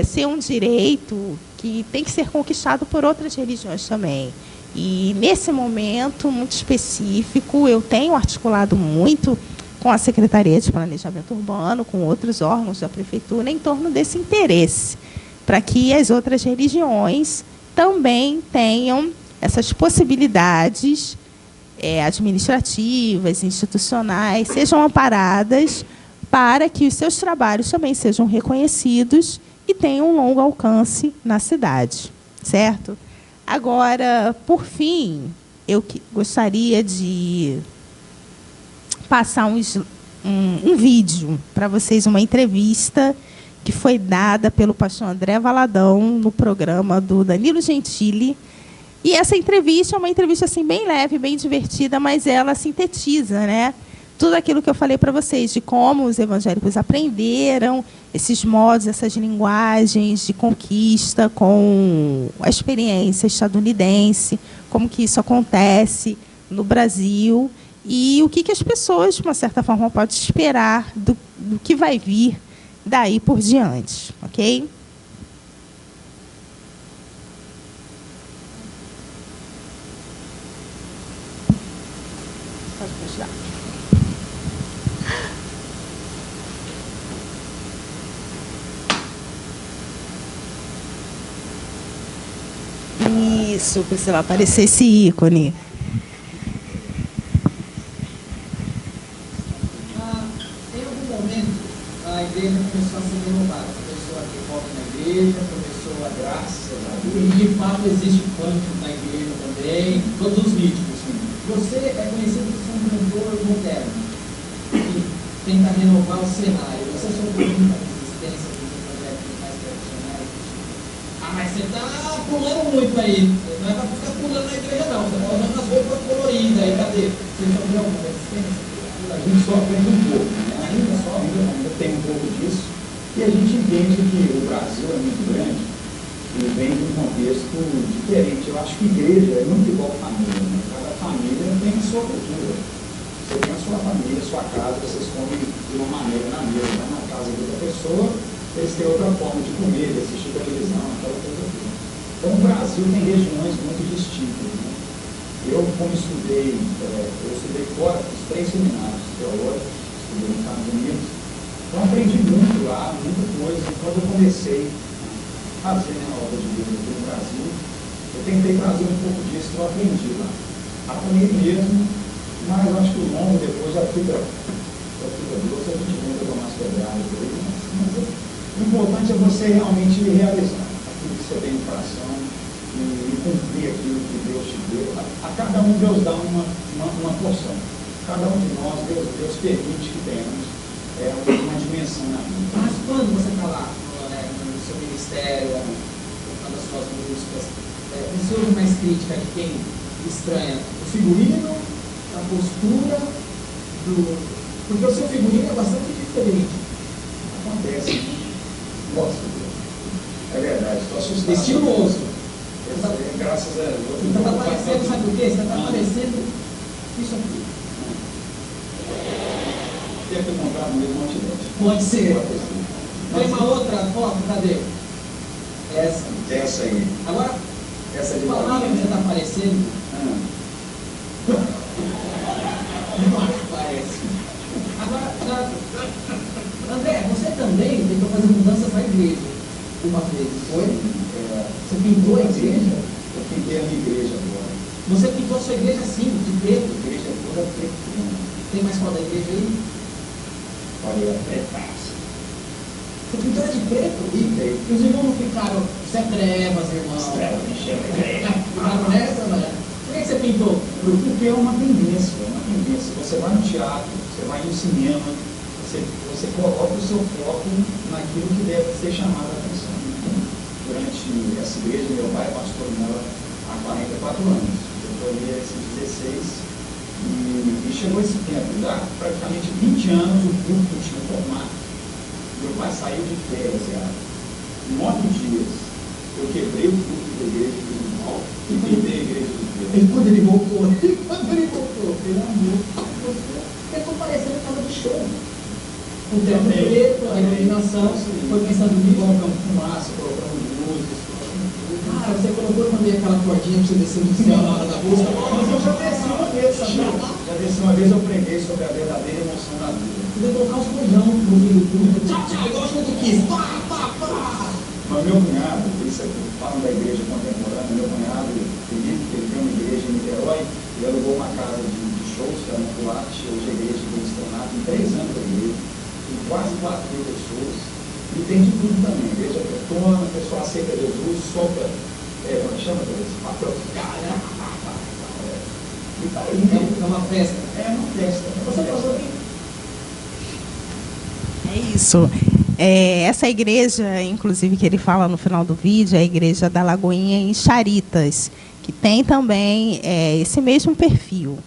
ser um direito que tem que ser conquistado por outras religiões também. E, nesse momento muito específico, eu tenho articulado muito com a Secretaria de Planejamento Urbano, com outros órgãos da Prefeitura, em torno desse interesse, para que as outras religiões também tenham essas possibilidades administrativas, institucionais, sejam amparadas para que os seus trabalhos também sejam reconhecidos e tenham um longo alcance na cidade, certo? Agora, por fim, eu gostaria de passar um vídeo para vocês, uma entrevista que foi dada pelo pastor André Valadão no programa do Danilo Gentili. E essa entrevista é uma entrevista assim, bem leve, bem divertida, mas ela sintetiza, né, tudo aquilo que eu falei para vocês, de como os evangélicos aprenderam esses modos, essas linguagens de conquista com a experiência estadunidense, como que isso acontece, no Brasil e o que as pessoas, de uma certa forma, podem esperar do que vai vir daí por diante, ok? Pode continuar. Isso, precisa aparecer esse ícone. Em algum momento, a igreja começou a ser renovada. Começou a ter foco na igreja, começou a graça. E de fato existe funk na igreja também, todos os ritmos. Você é conhecido por ser um cantor moderno, que tenta renovar o cenário. Você sofreu muita resistência dos projetos mais tradicionais? Mas você está pulando muito aí. Não é para ficar pulando na igreja, não. Você está usando as roupas coloridas aí. Cadê? Você sofreu alguma resistência? A gente sofre um pouco, né? ainda tem um pouco disso, e a gente entende que o Brasil é muito grande e vem de um contexto diferente. Eu acho que igreja é muito igual família, né? Cada família tem a sua cultura. Você tem a sua família, a sua casa, vocês comem de uma maneira na mesa, vai na casa de outra pessoa, eles têm outra forma de comer, de assistir televisão, aquela coisa toda. Então o Brasil tem regiões muito distintas, né? Eu, como estudei, eu estudei fora, fiz 3 seminários teológicos, estudei nos Estados Unidos, então aprendi muito lá, muita coisa. E quando eu comecei a fazer a obra de Deus aqui no Brasil, eu tentei trazer um pouco disso que eu aprendi lá. Apanhei mesmo, mas eu acho que o longo depois já fica doce, a gente vem tomar umas pedradas aí, mas o importante é você realmente realizar aquilo que você tem no coração e cumprir aquilo que Deus te deu. A cada um Deus dá uma porção. Cada um de nós, Deus permite que tenhamos uma dimensão na vida. Mas quando você está lá no seu ministério, tocando as suas músicas, você ouve mais crítica de quem estranha? O figurino, a postura, porque o seu figurino é bastante diferente. Acontece. Gosto. É verdade, estou assustado. Estiloso. Graças a Deus. Você está parecendo, sabe o quê? Você está parecendo isso aqui. Deve ter comprado mesmo Outlet. Pode ser. Tem uma outra foto, cadê? Essa aí. Agora, Essa de palavra que você está aparecendo. Não parece. Agora, André, você também tentou fazer mudanças na igreja uma vez, foi? Você pintou a igreja? Eu pintei a minha igreja agora. Você pintou a sua igreja assim, de preto? A igreja é toda preta. Tem mais foto da igreja aí? Olha, é pretaça. Você pintou ela de preto? Pintei. E os irmãos não ficaram, isso é trevas, irmão. Trevas, enchendo a igreja. Ficaram nessa, né? Por que você pintou? Porque é uma tendência, é uma tendência. Você vai no teatro, você vai no cinema, você coloca o seu foco naquilo que deve ser chamado a atenção. Durante essa igreja, meu pai é pastor nela há 44 anos. Eu estou ali há esses 16 e chegou esse tempo, já praticamente 20 anos o culto tinha formado. Meu pai saiu de férias, em 9 dias. Eu quebrei o culto da igreja do irmão e pintei a igreja do Deus. E quando ele voltou, pelo amor, eu estou parecendo casa de show. O tempo preto, a iluminação, foi pensando nisso. Colocamos fumaça, colocamos luzes. Cara, você colocou também aquela cordinha para você descer no céu na hora da música. Mas eu já desci uma vez, sabe? Já desci uma vez, eu preguei sobre a verdadeira emoção da vida. Você deve colocar os cordão no meio do túnel. Tchau, tchau, igual o Santo Kiss. Pá, pá, pá. Mas meu cunhado, isso aqui, falando da igreja contemporânea, meu cunhado, Felipe, ele tem uma igreja em Niterói, ele alugou uma casa de shows, que era uma boate, hoje a igreja tem estrenado em 3 anos da igreja, tem quase 4.000 pessoas, e tem de tudo também, a igreja pretona, o pessoal aceita Jesus, solta, como chama isso? Papel de cara, e tá aí, É uma festa. é uma festa. Você falou que É isso. Essa igreja, inclusive, que ele fala no final do vídeo, é a igreja da Lagoinha em Charitas, que tem também esse mesmo perfil.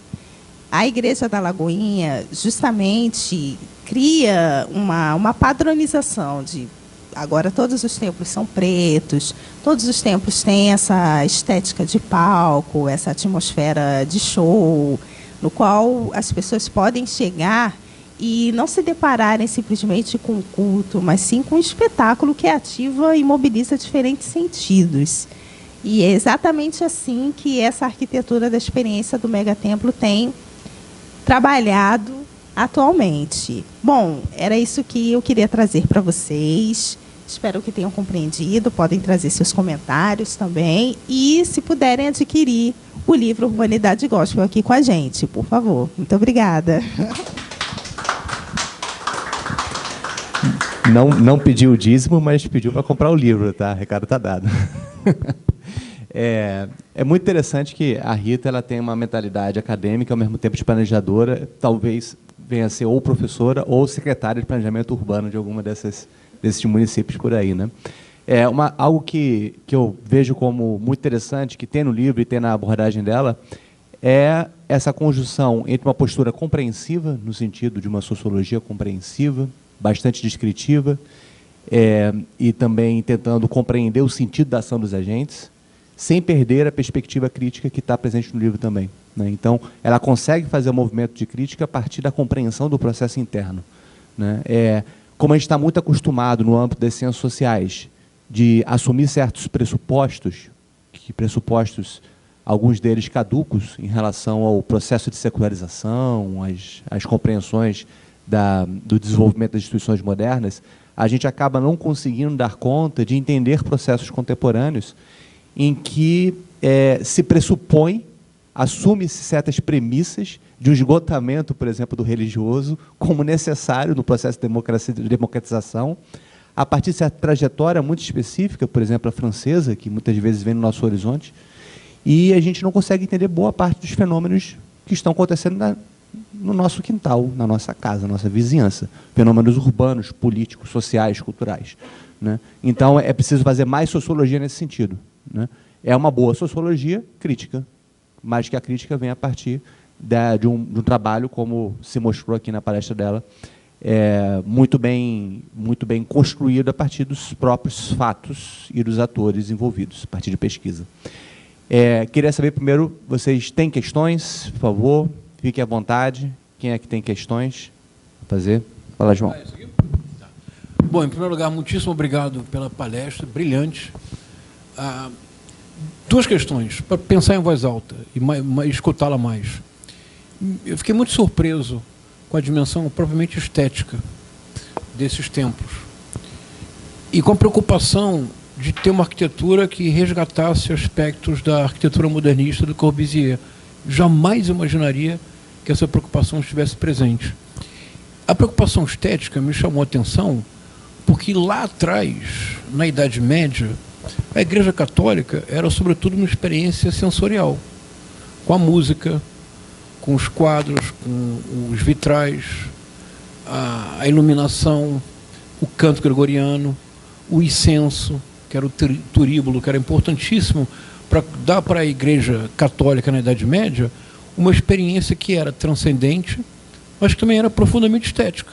A igreja da Lagoinha justamente cria uma padronização de agora todos os templos são pretos, todos os templos têm essa estética de palco, essa atmosfera de show, no qual as pessoas podem chegar e não se depararem simplesmente com o culto, mas sim com um espetáculo que ativa e mobiliza diferentes sentidos. E é exatamente assim que essa arquitetura da experiência do Megatemplo tem trabalhado atualmente. Bom, era isso que eu queria trazer para vocês. Espero que tenham compreendido. Podem trazer seus comentários também. E, se puderem, adquirir o livro Urbanidade Gospel aqui com a gente, por favor. Muito obrigada. Não pediu o dízimo, mas pediu para comprar o livro, tá? O recado está dado. É muito interessante que a Rita ela tem uma mentalidade acadêmica, ao mesmo tempo de planejadora, talvez venha a ser ou professora ou secretária de planejamento urbano de alguma desses municípios por aí, né? Algo que eu vejo como muito interessante, que tem no livro e tem na abordagem dela, é essa conjunção entre uma postura compreensiva, no sentido de uma sociologia compreensiva, bastante descritiva, e também tentando compreender o sentido da ação dos agentes, sem perder a perspectiva crítica que está presente no livro também, né? Então, ela consegue fazer o movimento de crítica a partir da compreensão do processo interno, né? Como a gente está muito acostumado no âmbito das ciências sociais de assumir certos pressupostos, alguns deles caducos em relação ao processo de secularização, às compreensões do desenvolvimento das instituições modernas, a gente acaba não conseguindo dar conta de entender processos contemporâneos em que se pressupõe, assume-se certas premissas de um esgotamento, por exemplo, do religioso, como necessário no processo de democratização, a partir de certa trajetória muito específica, por exemplo, a francesa, que muitas vezes vem no nosso horizonte, e a gente não consegue entender boa parte dos fenômenos que estão acontecendo no nosso quintal, na nossa casa, na nossa vizinhança. Fenômenos urbanos, políticos, sociais, culturais, né? Então, é preciso fazer mais sociologia nesse sentido, né? É uma boa sociologia crítica, mas que a crítica vem a partir de um trabalho, como se mostrou aqui na palestra dela, muito bem construído a partir dos próprios fatos e dos atores envolvidos, a partir de pesquisa. Queria saber primeiro, vocês têm questões, por favor? Fiquem à vontade. Quem é que tem questões a fazer? Fala, João. Bom, em primeiro lugar, muitíssimo obrigado pela palestra, brilhante. Duas questões, para pensar em voz alta e escutá-la mais. Eu fiquei muito surpreso com a dimensão propriamente estética desses templos e com a preocupação de ter uma arquitetura que resgatasse aspectos da arquitetura modernista do Corbusier. Jamais imaginaria que essa preocupação estivesse presente. A preocupação estética me chamou a atenção porque lá atrás, na Idade Média, a Igreja Católica era, sobretudo, uma experiência sensorial, com a música, com os quadros, com os vitrais, a iluminação, o canto gregoriano, o incenso, que era o turíbulo, que era importantíssimo para dar para a Igreja Católica na Idade Média uma experiência que era transcendente, mas que também era profundamente estética.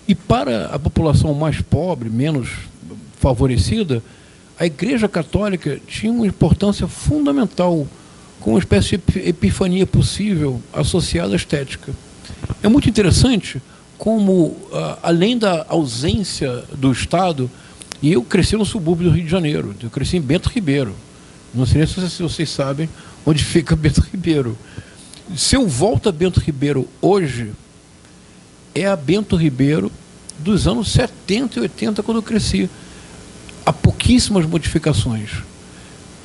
E para a população mais pobre, menos favorecida, a Igreja Católica tinha uma importância fundamental, com uma espécie de epifania possível associada à estética. É muito interessante como, além da ausência do Estado, e eu cresci no subúrbio do Rio de Janeiro, eu cresci em Bento Ribeiro. Não sei se vocês sabem onde fica Bento Ribeiro. Se eu volto a Bento Ribeiro hoje, é a Bento Ribeiro dos anos 70 e 80, quando eu cresci. Há pouquíssimas modificações,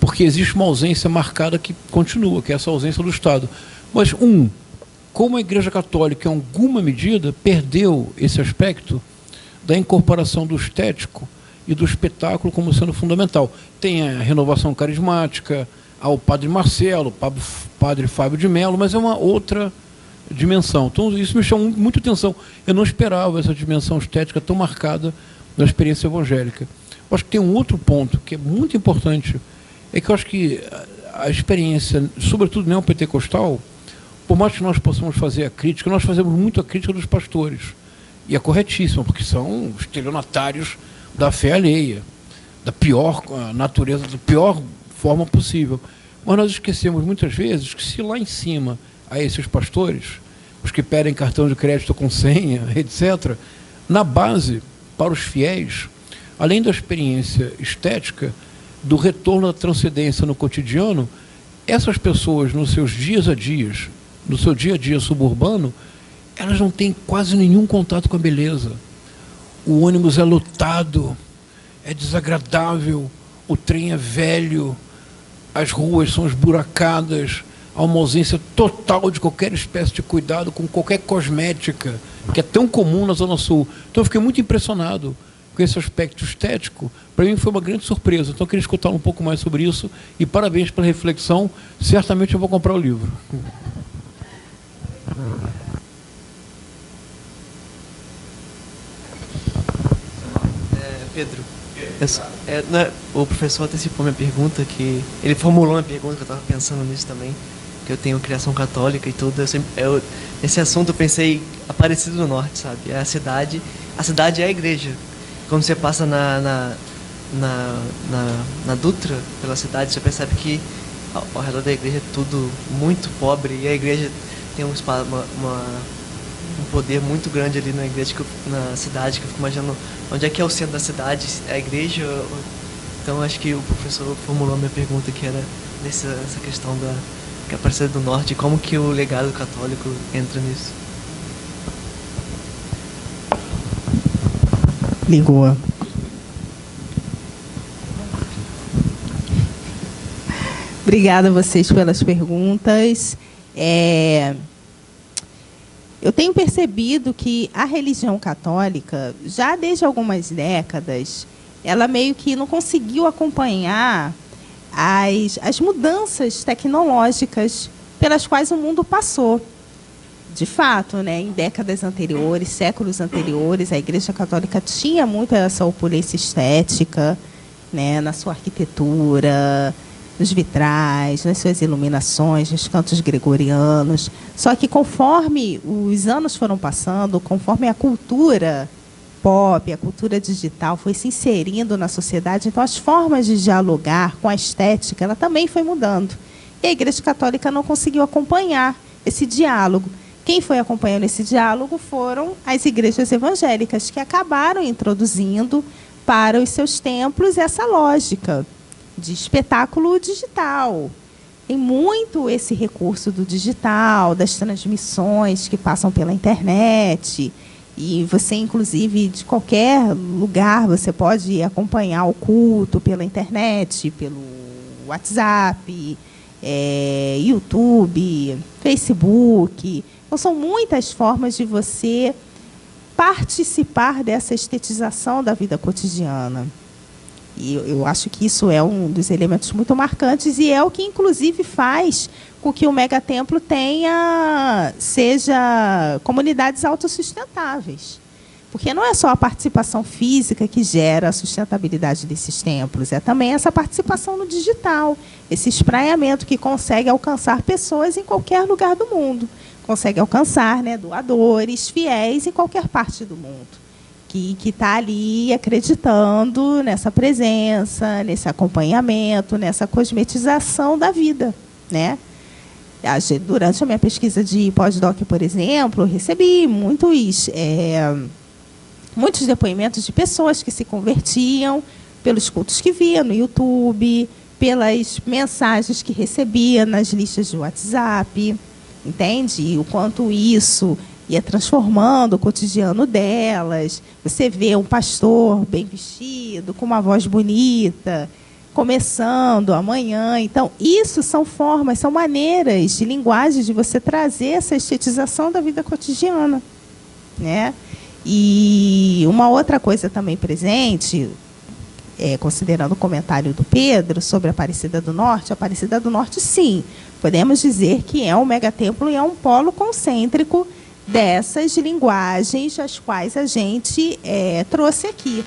porque existe uma ausência marcada que continua, que é essa ausência do Estado. Mas, como a Igreja Católica, em alguma medida, perdeu esse aspecto da incorporação do estético e do espetáculo como sendo fundamental. Tem a renovação carismática, ao Padre Marcelo, Padre Fábio de Mello, mas é uma outra dimensão. Então, isso me chamou muito atenção. Eu não esperava essa dimensão estética tão marcada na experiência evangélica. Eu acho que tem um outro ponto que é muito importante, é que eu acho que a experiência, sobretudo neopentecostal, por mais que nós possamos fazer a crítica, nós fazemos muito a crítica dos pastores. E é corretíssima, porque são estelionatários da fé alheia, da pior natureza, da pior forma possível. Mas nós esquecemos muitas vezes que se lá em cima a esses pastores, os que pedem cartão de crédito com senha, etc., na base, para os fiéis, além da experiência estética, do retorno da transcendência no cotidiano, essas pessoas, nos seus dias a dias, no seu dia a dia suburbano, elas não têm quase nenhum contato com a beleza. O ônibus é lotado, é desagradável, o trem é velho, as ruas são esburacadas, há uma ausência total de qualquer espécie de cuidado com qualquer cosmética, que é tão comum na Zona Sul. Então eu fiquei muito impressionado com esse aspecto estético. Para mim foi uma grande surpresa. Então eu queria escutar um pouco mais sobre isso e parabéns pela reflexão. Certamente eu vou comprar o livro. Pedro, o professor antecipou minha pergunta, que ele formulou uma pergunta que eu estava pensando nisso também, que eu tenho criação católica e tudo. Nesse assunto eu pensei Aparecida do Norte, sabe? A cidade é a igreja. Quando você passa na Dutra, pela cidade, você percebe que ao redor da igreja é tudo muito pobre, e a igreja tem um poder muito grande ali na igreja, na cidade, que eu fico imaginando onde é que é o centro da cidade, é a igreja. Então acho que o professor formulou a minha pergunta, que era essa questão da Aparecida do Norte, como que o legado católico entra nisso. Ligou. Obrigada a vocês pelas perguntas. Eu tenho percebido que a religião católica, já desde algumas décadas, ela meio que não conseguiu acompanhar as mudanças tecnológicas pelas quais o mundo passou. De fato, né, em décadas anteriores, séculos anteriores, a Igreja Católica tinha muito essa opulência estética, né, na sua arquitetura, nos vitrais, nas suas iluminações, nos cantos gregorianos. Só que conforme os anos foram passando, conforme a cultura pop, a cultura digital foi se inserindo na sociedade, então as formas de dialogar com a estética, ela também foi mudando. E a Igreja Católica não conseguiu acompanhar esse diálogo. Quem foi acompanhando esse diálogo foram as igrejas evangélicas, que acabaram introduzindo para os seus templos essa lógica de espetáculo digital. Tem muito esse recurso do digital, das transmissões que passam pela internet. E você, inclusive, de qualquer lugar, você pode acompanhar o culto pela internet, pelo WhatsApp, YouTube, Facebook. Então, são muitas formas de você participar dessa estetização da vida cotidiana. E eu acho que isso é um dos elementos muito marcantes e é o que, inclusive, faz com que o megatemplo seja comunidades autossustentáveis. Porque não é só a participação física que gera a sustentabilidade desses templos, é também essa participação no digital, esse espraiamento que consegue alcançar pessoas em qualquer lugar do mundo. Consegue alcançar, né, doadores, fiéis em qualquer parte do mundo, que está ali acreditando nessa presença, nesse acompanhamento, nessa cosmetização da vida, né? Durante a minha pesquisa de pós-doc, por exemplo, eu recebi muitos depoimentos de pessoas que se convertiam pelos cultos que via no YouTube, pelas mensagens que recebia nas listas de WhatsApp, entende? E o quanto isso ia transformando o cotidiano delas. Você vê um pastor bem vestido, com uma voz bonita, começando amanhã. Então, isso são formas, são maneiras de linguagem de você trazer essa estetização da vida cotidiana, né? E uma outra coisa também presente, considerando o comentário do Pedro sobre a Aparecida do Norte, sim, podemos dizer que é um megatemplo e é um polo concêntrico dessas linguagens as quais a gente trouxe aqui.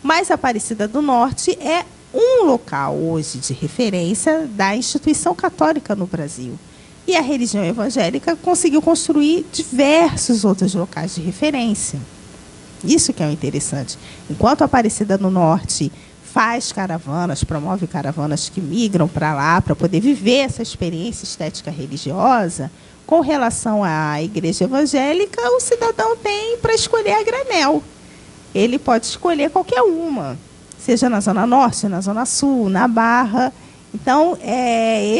Mas a Aparecida do Norte é um local hoje de referência da instituição católica no Brasil. E a religião evangélica conseguiu construir diversos outros locais de referência, Isso que é o interessante. Enquanto a Aparecida do Norte faz caravanas, promove caravanas que migram para lá para poder viver essa experiência estética religiosa, com relação à igreja evangélica, o cidadão tem para escolher a granel. Ele pode escolher qualquer uma, seja na Zona Norte, na Zona Sul, na Barra. Então, é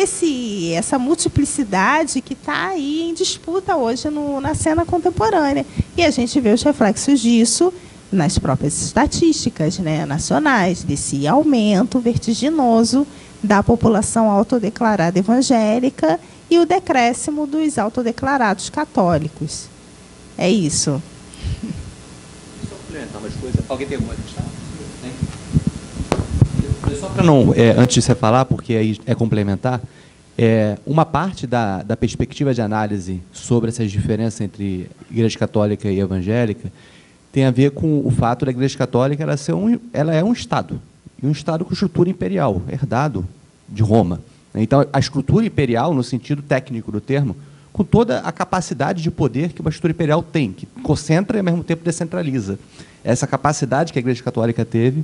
essa multiplicidade que está aí em disputa hoje na cena contemporânea. E a gente vê os reflexos disso nas próprias estatísticas, né, nacionais, desse aumento vertiginoso da população autodeclarada evangélica e o decréscimo dos autodeclarados católicos. É isso. Só complementar umas coisas. Alguém tem alguma questão? Só para não, antes de você falar, porque aí é complementar, uma parte da perspectiva de análise sobre essas diferenças entre igreja católica e evangélica tem a ver com o fato da igreja católica ela é um Estado, e um Estado com estrutura imperial, herdado de Roma. Então, a estrutura imperial, no sentido técnico do termo, com toda a capacidade de poder que uma estrutura imperial tem, que concentra e, ao mesmo tempo, descentraliza. Essa capacidade que a igreja católica teve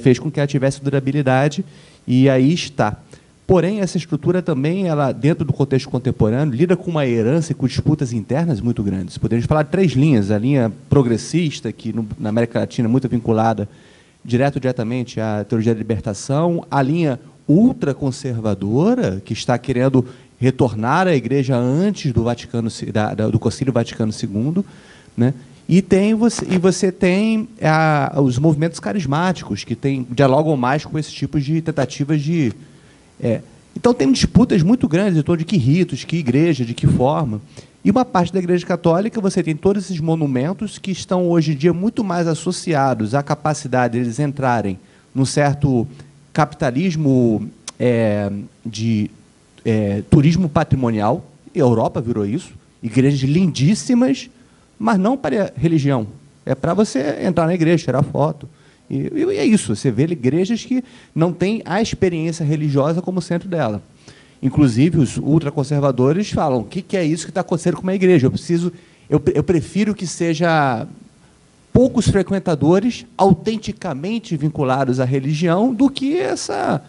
fez com que ela tivesse durabilidade, e aí está. Porém, essa estrutura também, ela, dentro do contexto contemporâneo, lida com uma herança e com disputas internas muito grandes. Podemos falar de 3 linhas. A linha progressista, que na América Latina é muito vinculada diretamente à teologia da libertação, a linha ultraconservadora, que está querendo retornar à igreja antes do Concílio Vaticano II, né? E você tem os movimentos carismáticos, que dialogam mais com esses tipos de tentativas de... Então, tem disputas muito grandes em torno de que ritos, que igreja, de que forma. E uma parte da Igreja Católica, você tem todos esses monumentos que estão, hoje em dia, muito mais associados à capacidade de eles entrarem num certo capitalismo de turismo patrimonial. A Europa virou isso. Igrejas lindíssimas, mas não para religião. É para você entrar na igreja, tirar foto. E é isso, você vê igrejas que não têm a experiência religiosa como centro dela. Inclusive, os ultraconservadores falam, o que é isso que está acontecendo com uma igreja? Eu prefiro que seja poucos frequentadores autenticamente vinculados à religião do que essa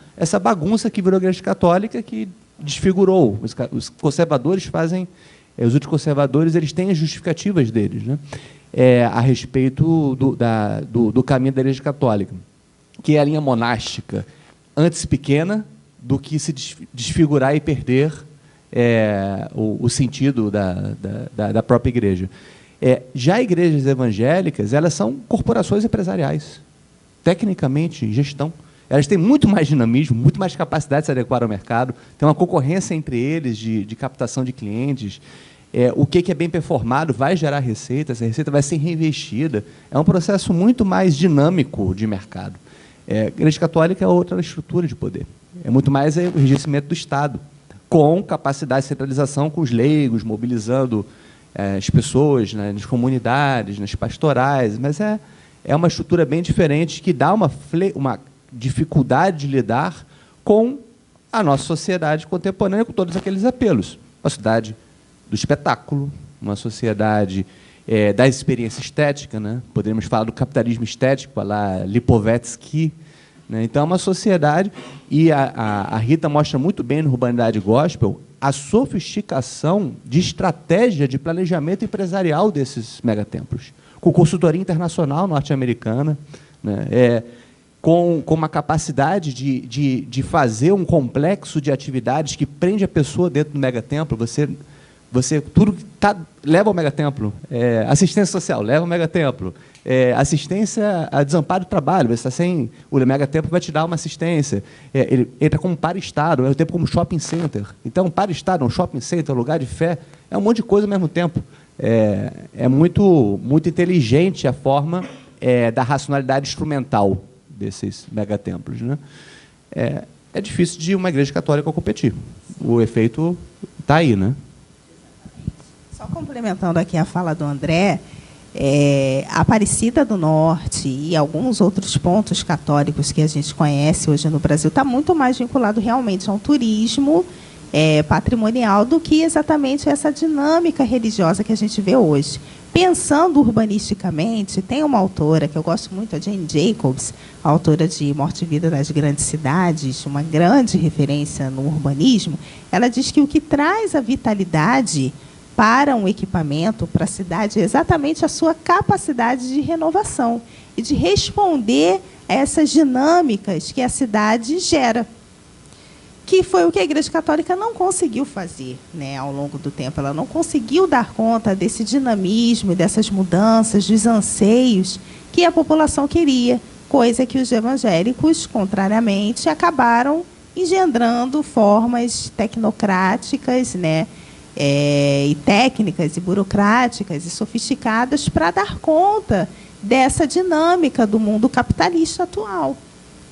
bagunça que virou a Igreja Católica, que desfigurou. Os conservadores fazem... Os ultraconservadores, eles têm as justificativas deles, né? A respeito do caminho da Igreja Católica, que é a linha monástica, antes pequena, do que se desfigurar e perder o sentido da própria igreja. Já igrejas evangélicas, elas são corporações empresariais, tecnicamente, gestão. Elas têm muito mais dinamismo, muito mais capacidade de se adequar ao mercado, tem uma concorrência entre eles de captação de clientes. O que é bem performado vai gerar receita, essa receita vai ser reinvestida. É um processo muito mais dinâmico de mercado. A Igreja Católica é outra estrutura de poder. É muito mais o enriquecimento do Estado, com capacidade de centralização com os leigos, mobilizando as pessoas nas comunidades, nas pastorais, mas é uma estrutura bem diferente que dá uma dificuldade de lidar com a nossa sociedade contemporânea, com todos aqueles apelos. Uma sociedade do espetáculo, uma sociedade da experiência estética, né? Poderíamos falar do capitalismo estético, lá Lipovetsky, né? Então, é uma sociedade, e a Rita mostra muito bem no Urbanidade Gospel a sofisticação de estratégia de planejamento empresarial desses megatemplos, com consultoria internacional norte-americana, né? Com uma capacidade de fazer um complexo de atividades que prende a pessoa dentro do megatemplo. Você tudo leva ao megatemplo. Assistência social, leva ao megatemplo. Assistência a desamparo do trabalho. Você está sem... O megatemplo vai te dar uma assistência. Ele entra como para-estado, ao mesmo tempo como shopping center. Então, para-estado, um shopping center, um lugar de fé, é um monte de coisa ao mesmo tempo. É muito, muito inteligente a forma da racionalidade instrumental desses megatemplos, né? É difícil de uma igreja católica competir. O efeito está aí, né? Só complementando aqui a fala do André, a Aparecida do Norte e alguns outros pontos católicos que a gente conhece hoje no Brasil está muito mais vinculado realmente a um turismo patrimonial do que exatamente essa dinâmica religiosa que a gente vê hoje. Pensando urbanisticamente, tem uma autora que eu gosto muito, a Jane Jacobs, autora de Morte e Vida das Grandes Cidades, uma grande referência no urbanismo. Ela diz que o que traz a vitalidade para um equipamento, para a cidade, é exatamente a sua capacidade de renovação e de responder a essas dinâmicas que a cidade gera, que foi o que a Igreja Católica não conseguiu fazer, né, ao longo do tempo. Ela não conseguiu dar conta desse dinamismo, dessas mudanças, dos anseios que a população queria, coisa que os evangélicos, contrariamente, acabaram engendrando formas tecnocráticas, né, e técnicas e burocráticas e sofisticadas para dar conta dessa dinâmica do mundo capitalista atual,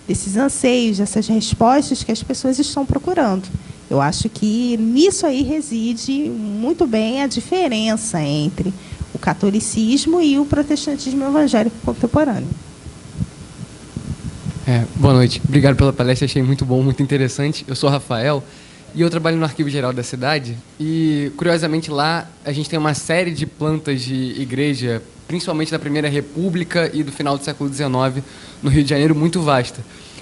desses anseios, dessas respostas que as pessoas estão procurando. Eu acho que nisso aí reside muito bem a diferença entre o catolicismo e o protestantismo evangélico contemporâneo. Boa noite. Obrigado pela palestra, achei muito bom, muito interessante. Eu sou o Rafael e eu trabalho no Arquivo Geral da cidade e, curiosamente, lá a gente tem uma série de plantas de igreja, principalmente da Primeira República e do final do século XIX, no Rio de Janeiro, muito vasta.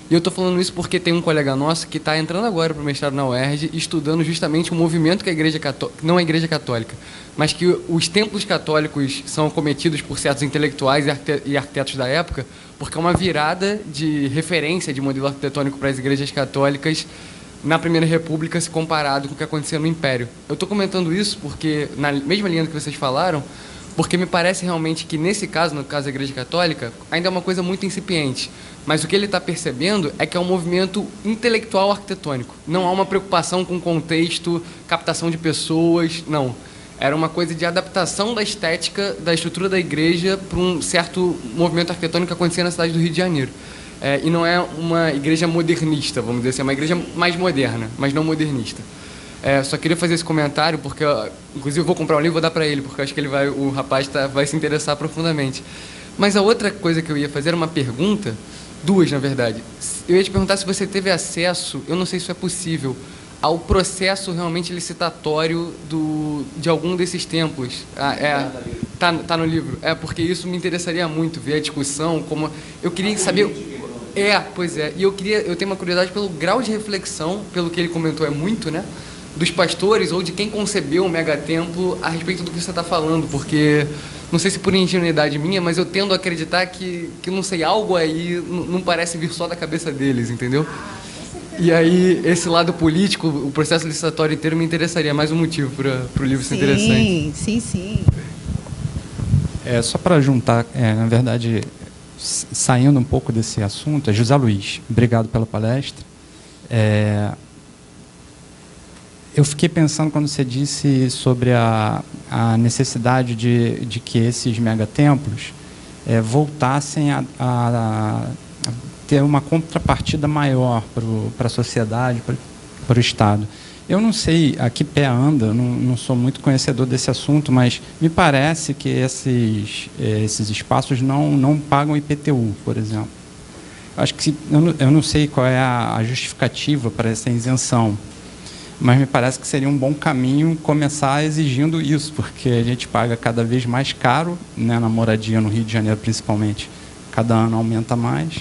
E eu estou falando isso porque tem um colega nosso que está entrando agora para o mestrado na UERJ, estudando justamente um movimento que a Igreja Católica, não a Igreja Católica, mas que os templos católicos são cometidos por certos intelectuais e arquitetos da época, porque é uma virada de referência de modelo arquitetônico para as igrejas católicas na Primeira República, se comparado com o que acontecia no Império. Eu estou comentando isso porque, na mesma linha do que vocês falaram, porque me parece realmente que, nesse caso, no caso da Igreja Católica, ainda é uma coisa muito incipiente. Mas o que ele está percebendo é que é um movimento intelectual arquitetônico. Não há uma preocupação com contexto, captação de pessoas, não. Era uma coisa de adaptação da estética, da estrutura da igreja para um certo movimento arquitetônico que acontecia na cidade do Rio de Janeiro. E não é uma igreja modernista, vamos dizer assim, é uma igreja mais moderna, mas não modernista. Só queria fazer esse comentário, porque, inclusive, eu vou comprar um livro e vou dar para ele, porque eu acho que o rapaz vai se interessar profundamente. Mas a outra coisa que eu ia fazer era uma pergunta, duas, na verdade. Eu ia te perguntar se você teve acesso, eu não sei se isso é possível, ao processo realmente licitatório de algum desses templos. Tá no livro. Porque isso me interessaria muito, ver a discussão, como... Eu queria saber... Pois é. E eu tenho uma curiosidade pelo grau de reflexão, pelo que ele comentou, muito, né? Dos pastores ou de quem concebeu o megatemplo a respeito do que você está falando, porque, não sei se por ingenuidade minha, mas eu tendo a acreditar que não sei, algo aí não parece vir só da cabeça deles, entendeu? E aí, esse lado político, o processo licitatório inteiro me interessaria, mais um motivo para o livro ser interessante. Sim. Só para juntar, na verdade, saindo um pouco desse assunto, José Luiz, obrigado pela palestra. Eu fiquei pensando quando você disse sobre a necessidade de que esses megatemplos voltassem a ter uma contrapartida maior para a sociedade, para o Estado. Eu não sei a que pé anda, não sou muito conhecedor desse assunto, mas me parece que esses espaços não pagam IPTU, por exemplo. Acho que eu não sei qual é a justificativa para essa isenção, mas me parece que seria um bom caminho começar exigindo isso, porque a gente paga cada vez mais caro, né, na moradia no Rio de Janeiro, principalmente. Cada ano aumenta mais.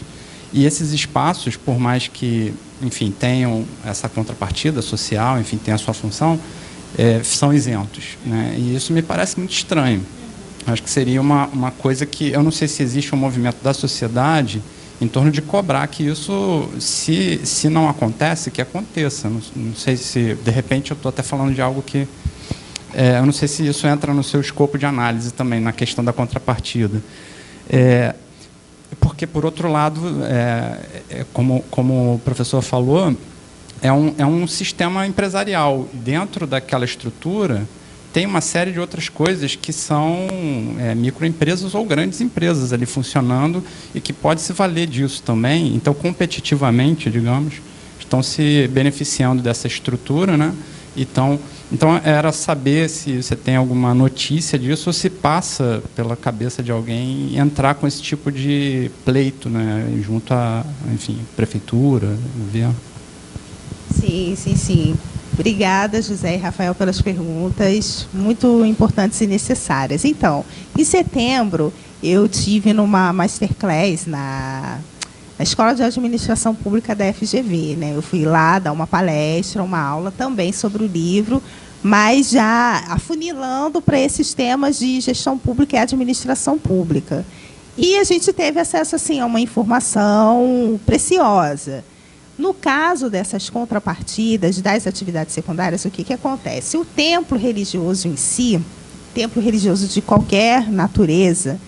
E esses espaços, por mais que, enfim, tenham essa contrapartida social, enfim, tenham a sua função, são isentos, né? E isso me parece muito estranho. Acho que seria uma coisa que... Eu não sei se existe um movimento da sociedade em torno de cobrar que isso, se não acontece, que aconteça. Não sei se, de repente, eu estou até falando de algo que... eu não sei se isso entra no seu escopo de análise também, na questão da contrapartida. Porque, por outro lado, como o professor falou, é um sistema empresarial. Dentro daquela estrutura, tem uma série de outras coisas que são microempresas ou grandes empresas ali funcionando e que pode se valer disso também. Então, competitivamente, digamos, estão se beneficiando dessa estrutura, né? Então, era saber se você tem alguma notícia disso ou se passa pela cabeça de alguém entrar com esse tipo de pleito, né, junto a, enfim, prefeitura, governo. Sim. Obrigada, José e Rafael, pelas perguntas muito importantes e necessárias. Então, em setembro, eu tive numa masterclass na Escola de Administração Pública da FGV, né? Eu fui lá dar uma palestra, uma aula também sobre o livro, mas já afunilando para esses temas de gestão pública e administração pública. E a gente teve acesso assim, a uma informação preciosa. No caso dessas contrapartidas das atividades secundárias, o que acontece? O templo religioso em si, templo religioso de qualquer natureza,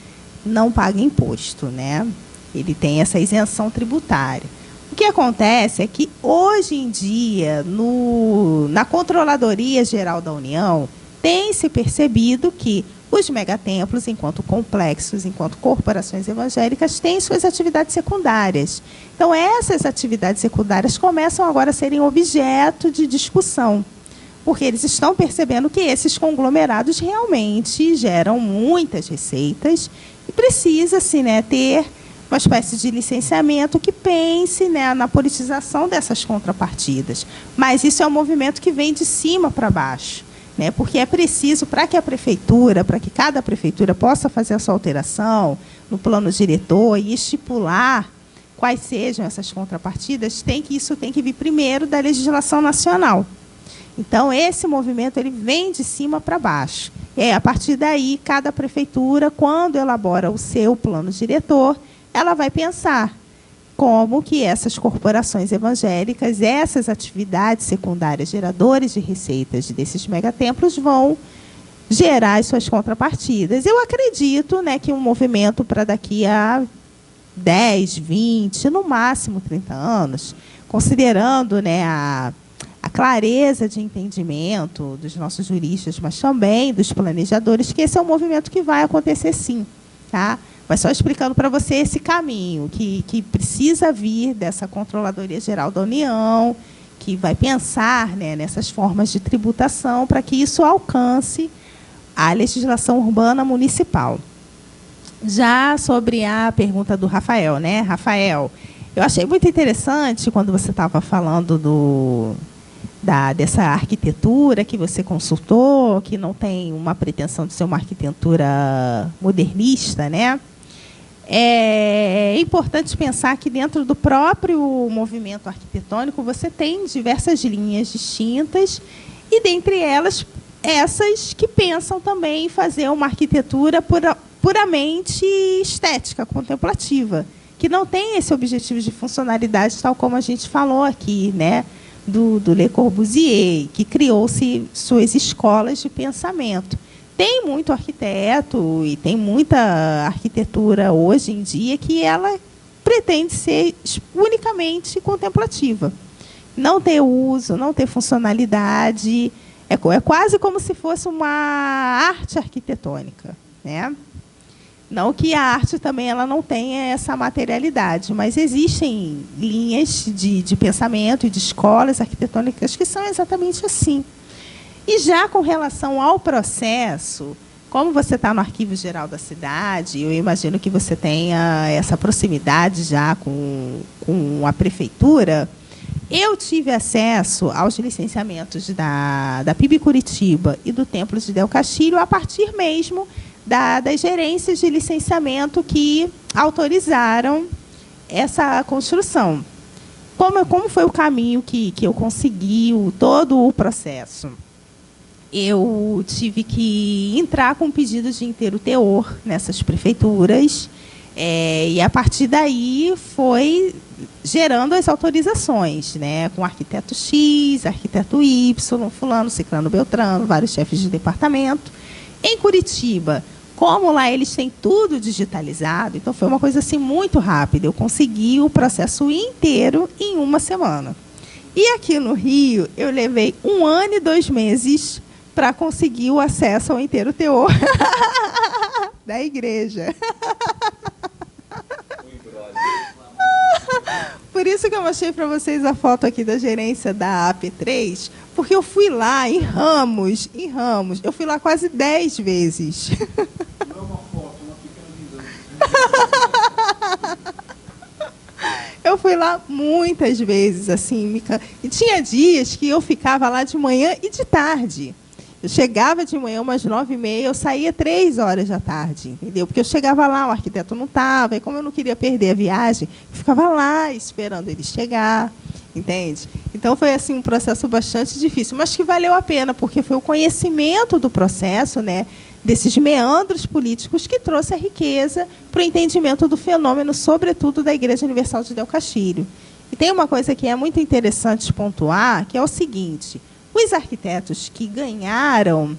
não paga imposto, né? Ele tem essa isenção tributária. O que acontece é que, hoje em dia, na Controladoria Geral da União, tem se percebido que os megatemplos, enquanto complexos, enquanto corporações evangélicas, têm suas atividades secundárias. Então, essas atividades secundárias começam agora a serem objeto de discussão, porque eles estão percebendo que esses conglomerados realmente geram muitas receitas e precisa-se, né, ter uma espécie de licenciamento que pense, né, na politização dessas contrapartidas. Mas isso é um movimento que vem de cima para baixo, né, porque é preciso, para que cada prefeitura possa fazer essa alteração no plano diretor e estipular quais sejam essas contrapartidas, isso tem que vir primeiro da legislação nacional. Então, esse movimento ele vem de cima para baixo. A partir daí, cada prefeitura, quando elabora o seu plano diretor, ela vai pensar como que essas corporações evangélicas, essas atividades secundárias geradores de receitas desses megatemplos vão gerar as suas contrapartidas. Eu acredito, né, que um movimento para daqui a 10, 20, no máximo 30 anos, considerando, né, a clareza de entendimento dos nossos juristas, mas também dos planejadores, que esse é um movimento que vai acontecer sim, tá? Mas só explicando para você esse caminho, que precisa vir dessa Controladoria Geral da União, que vai pensar, né, nessas formas de tributação para que isso alcance a legislação urbana municipal. Já sobre a pergunta do Rafael, né? Rafael, eu achei muito interessante quando você estava falando dessa arquitetura que você consultou, que não tem uma pretensão de ser uma arquitetura modernista, né? É importante pensar que dentro do próprio movimento arquitetônico você tem diversas linhas distintas e, dentre elas, essas que pensam também em fazer uma arquitetura puramente estética, contemplativa, que não tem esse objetivo de funcionalidade, tal como a gente falou aqui, né, do Le Corbusier, que criou-se suas escolas de pensamento. Tem muito arquiteto e tem muita arquitetura hoje em dia que ela pretende ser unicamente contemplativa. Não ter uso, não ter funcionalidade. É quase como se fosse uma arte arquitetônica, né? Não que a arte também ela não tenha essa materialidade, mas existem linhas de pensamento e de escolas arquitetônicas que são exatamente assim. E já com relação ao processo, como você está no Arquivo Geral da Cidade, eu imagino que você tenha essa proximidade já com a Prefeitura, eu tive acesso aos licenciamentos da PIB Curitiba e do Templo de Del Castilho a partir mesmo das gerências de licenciamento que autorizaram essa construção. Como foi o caminho que eu consegui todo o processo? Eu tive que entrar com um pedido de inteiro teor nessas prefeituras, e a partir daí foi gerando as autorizações, né, com arquiteto X, arquiteto Y, fulano, ciclano, beltrano, vários chefes de departamento. Em Curitiba, como lá eles têm tudo digitalizado, então foi uma coisa assim muito rápida. Eu consegui o processo inteiro em uma semana. E aqui no Rio, eu levei 1 ano e 2 meses para conseguir o acesso ao inteiro teor da igreja. Por isso que eu mostrei para vocês a foto aqui da gerência da AP3, porque eu fui lá em Ramos, eu fui lá quase 10 vezes. Não é uma foto, uma pequena vingança. Eu fui fui lá muitas vezes, assim, e tinha dias que eu ficava lá de manhã e de tarde. Eu chegava de manhã umas 9h30, eu saía 3h da tarde, entendeu? Porque eu chegava lá, o arquiteto não estava, e como eu não queria perder a viagem, eu ficava lá esperando ele chegar, entende? Então foi assim um processo bastante difícil, mas que valeu a pena, porque foi o conhecimento do processo, né, desses meandros políticos que trouxe a riqueza para o entendimento do fenômeno, sobretudo da Igreja Universal de Del Castilho. E tem uma coisa que é muito interessante pontuar, que é o seguinte: os arquitetos que ganharam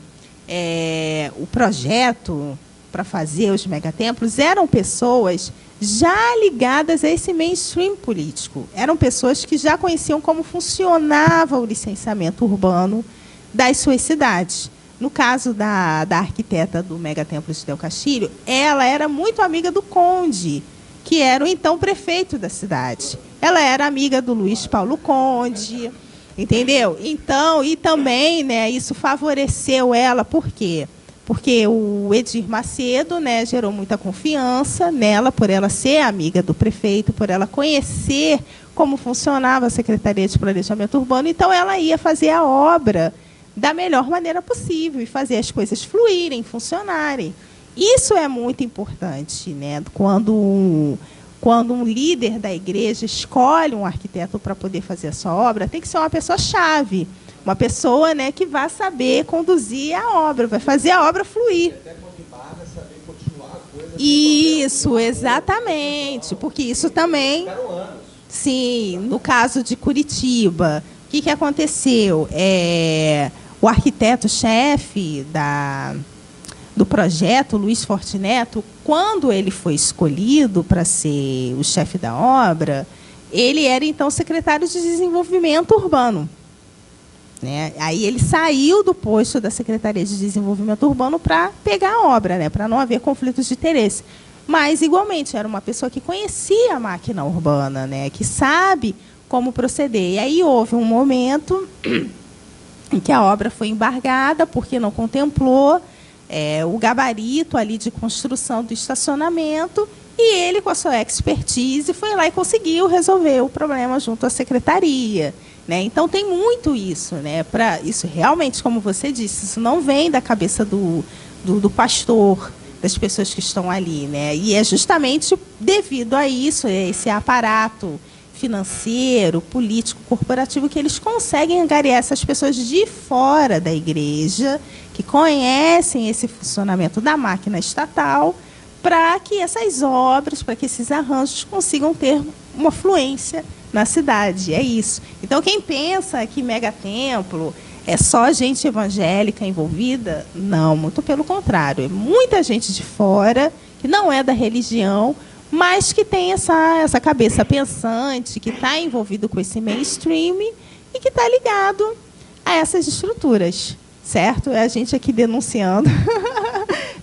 o projeto para fazer os megatemplos eram pessoas já ligadas a esse mainstream político. Eram pessoas que já conheciam como funcionava o licenciamento urbano das suas cidades. No caso da arquiteta do megatemplo de Del Castilho, ela era muito amiga do Conde, que era o então prefeito da cidade. Ela era amiga do Luiz Paulo Conde. Entendeu? Então, e também, né, isso favoreceu ela, por quê? Porque o Edir Macedo, né, gerou muita confiança nela, por ela ser amiga do prefeito, por ela conhecer como funcionava a Secretaria de Planejamento Urbano, então ela ia fazer a obra da melhor maneira possível e fazer as coisas fluírem, funcionarem. Isso é muito importante, né, quando um líder da igreja escolhe um arquiteto para poder fazer a sua obra, tem que ser uma pessoa-chave, uma pessoa, né, que vai saber conduzir a obra, vai fazer a obra fluir. Até quando embarga, saber continuar a coisa. Isso, exatamente, porque isso também... Sim, no caso de Curitiba, o que aconteceu? O arquiteto-chefe do projeto, Luiz Fortineto, quando ele foi escolhido para ser o chefe da obra, ele era, então, secretário de Desenvolvimento Urbano. Né? Aí ele saiu do posto da Secretaria de Desenvolvimento Urbano para pegar a obra, né? Para não haver conflitos de interesse. Mas, igualmente, era uma pessoa que conhecia a máquina urbana, né? Que sabe como proceder. E aí houve um momento em que a obra foi embargada, porque não contemplou o gabarito ali de construção do estacionamento, e ele, com a sua expertise, foi lá e conseguiu resolver o problema junto à secretaria. Né? Então, tem muito isso. Né? Isso realmente, como você disse, isso não vem da cabeça do pastor, das pessoas que estão ali. Né? E é justamente devido a isso, esse aparato financeiro, político, corporativo, que eles conseguem angariar essas pessoas de fora da igreja, que conhecem esse funcionamento da máquina estatal, para que essas obras, para que esses arranjos consigam ter uma fluência na cidade. É isso. Então, quem pensa que megatemplo é só gente evangélica envolvida, não, muito pelo contrário. É muita gente de fora, que não é da religião, mas que tem essa cabeça pensante, que está envolvido com esse mainstream e que está ligado a essas estruturas, certo? É a gente aqui denunciando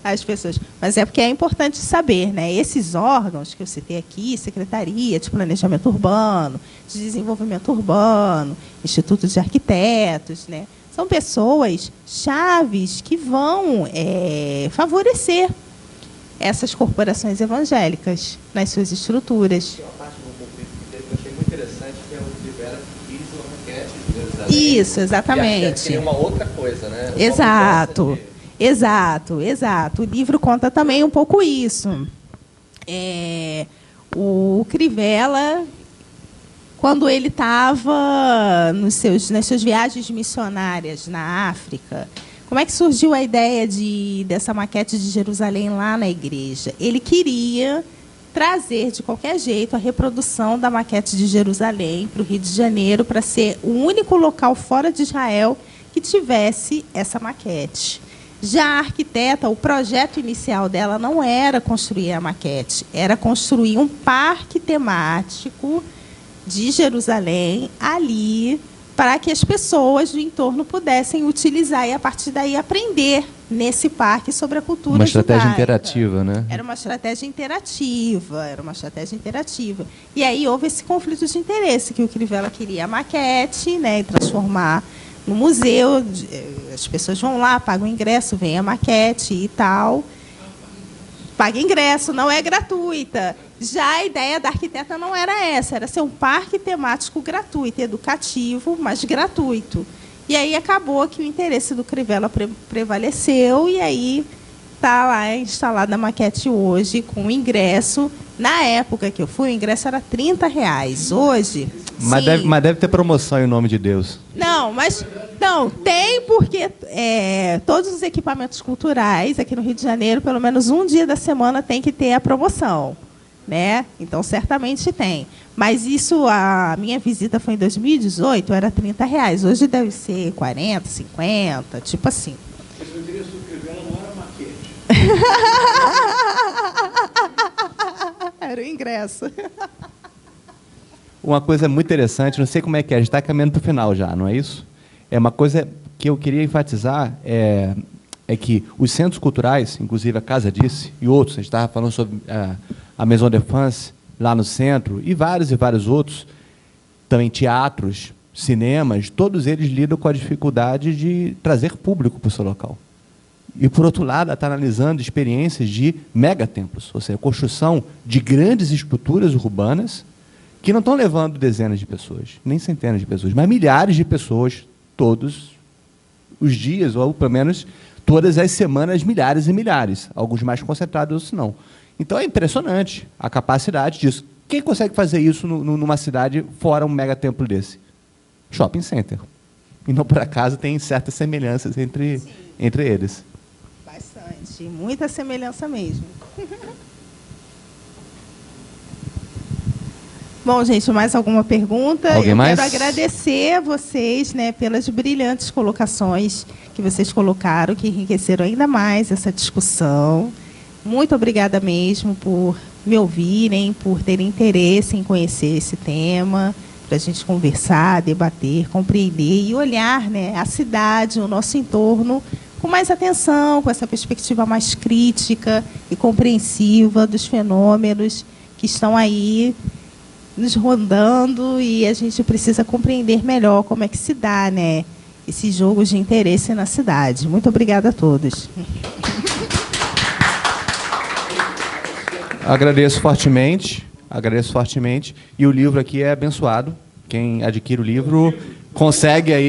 as pessoas. Mas é porque é importante saber, né? Esses órgãos que eu citei aqui, Secretaria de Planejamento Urbano, de Desenvolvimento Urbano, Instituto de Arquitetos, né? São pessoas chaves que vão favorecer essas corporações evangélicas nas suas estruturas. Tem uma parte que eu achei muito interessante, que é o Rivera fez uma maquete de Jerusalém. Isso, exatamente. E uma outra coisa, né? Exato. O livro conta também um pouco isso. O Crivella, quando ele estava nas suas viagens missionárias na África, como é que surgiu a ideia dessa maquete de Jerusalém lá na igreja? Ele queria trazer, de qualquer jeito, a reprodução da maquete de Jerusalém para o Rio de Janeiro, para ser o único local fora de Israel que tivesse essa maquete. Já a arquiteta, o projeto inicial dela não era construir a maquete, era construir um parque temático de Jerusalém ali, para que as pessoas do entorno pudessem utilizar e, a partir daí, aprender nesse parque sobre a cultura Uma estratégia judaica. interativa, né? Era uma estratégia interativa. E aí houve esse conflito de interesse, que o Crivella queria a maquete, né, e transformar no museu. As pessoas vão lá, pagam o ingresso, vem a maquete e tal. Paga ingresso, não é gratuita. Já a ideia da arquiteta não era essa, era ser um parque temático gratuito, educativo, mas gratuito. E aí acabou que o interesse do Crivella prevaleceu, e aí está lá instalada a maquete hoje, com ingresso. Na época que eu fui, o ingresso era R$30. Hoje... Mas deve ter promoção, em nome de Deus. Não, mas não, tem, porque todos os equipamentos culturais aqui no Rio de Janeiro, pelo menos um dia da semana tem que ter a promoção, né? Então, certamente tem. Mas isso, a minha visita foi em 2018, era R$30. Hoje deve ser 40, 50, tipo assim. Mas o endereço do Crivella não era maquete. Era o ingresso. Uma coisa muito interessante, não sei como é que é, a gente está caminhando para o final já, não é isso? É uma coisa que eu queria enfatizar, é que os centros culturais, inclusive a Casa Disse, e outros, a gente estava falando sobre a Maison de France, lá no centro, e vários outros, também teatros, cinemas, todos eles lidam com a dificuldade de trazer público para o seu local. E, por outro lado, está analisando experiências de megatemplos, ou seja, construção de grandes estruturas urbanas que não estão levando dezenas de pessoas, nem centenas de pessoas, mas milhares de pessoas todos os dias, ou pelo menos todas as semanas, milhares e milhares, alguns mais concentrados, outros não. Então é impressionante a capacidade disso. Quem consegue fazer isso numa cidade fora um megatemplo desse? Shopping center. E não por acaso tem certas semelhanças entre eles. Bastante, muita semelhança mesmo. Bom, gente, mais alguma pergunta? Alguém mais? Quero agradecer a vocês, né, pelas brilhantes colocações que vocês colocaram, que enriqueceram ainda mais essa discussão. Muito obrigada mesmo por me ouvirem, por terem interesse em conhecer esse tema, para a gente conversar, debater, compreender e olhar, né, a cidade, o nosso entorno, com mais atenção, com essa perspectiva mais crítica e compreensiva dos fenômenos que estão aí nos rondando, e a gente precisa compreender melhor como é que se dá, né, esses jogos de interesse na cidade. Muito obrigada a todos. Agradeço fortemente, e o livro aqui é abençoado. Quem adquire o livro consegue aí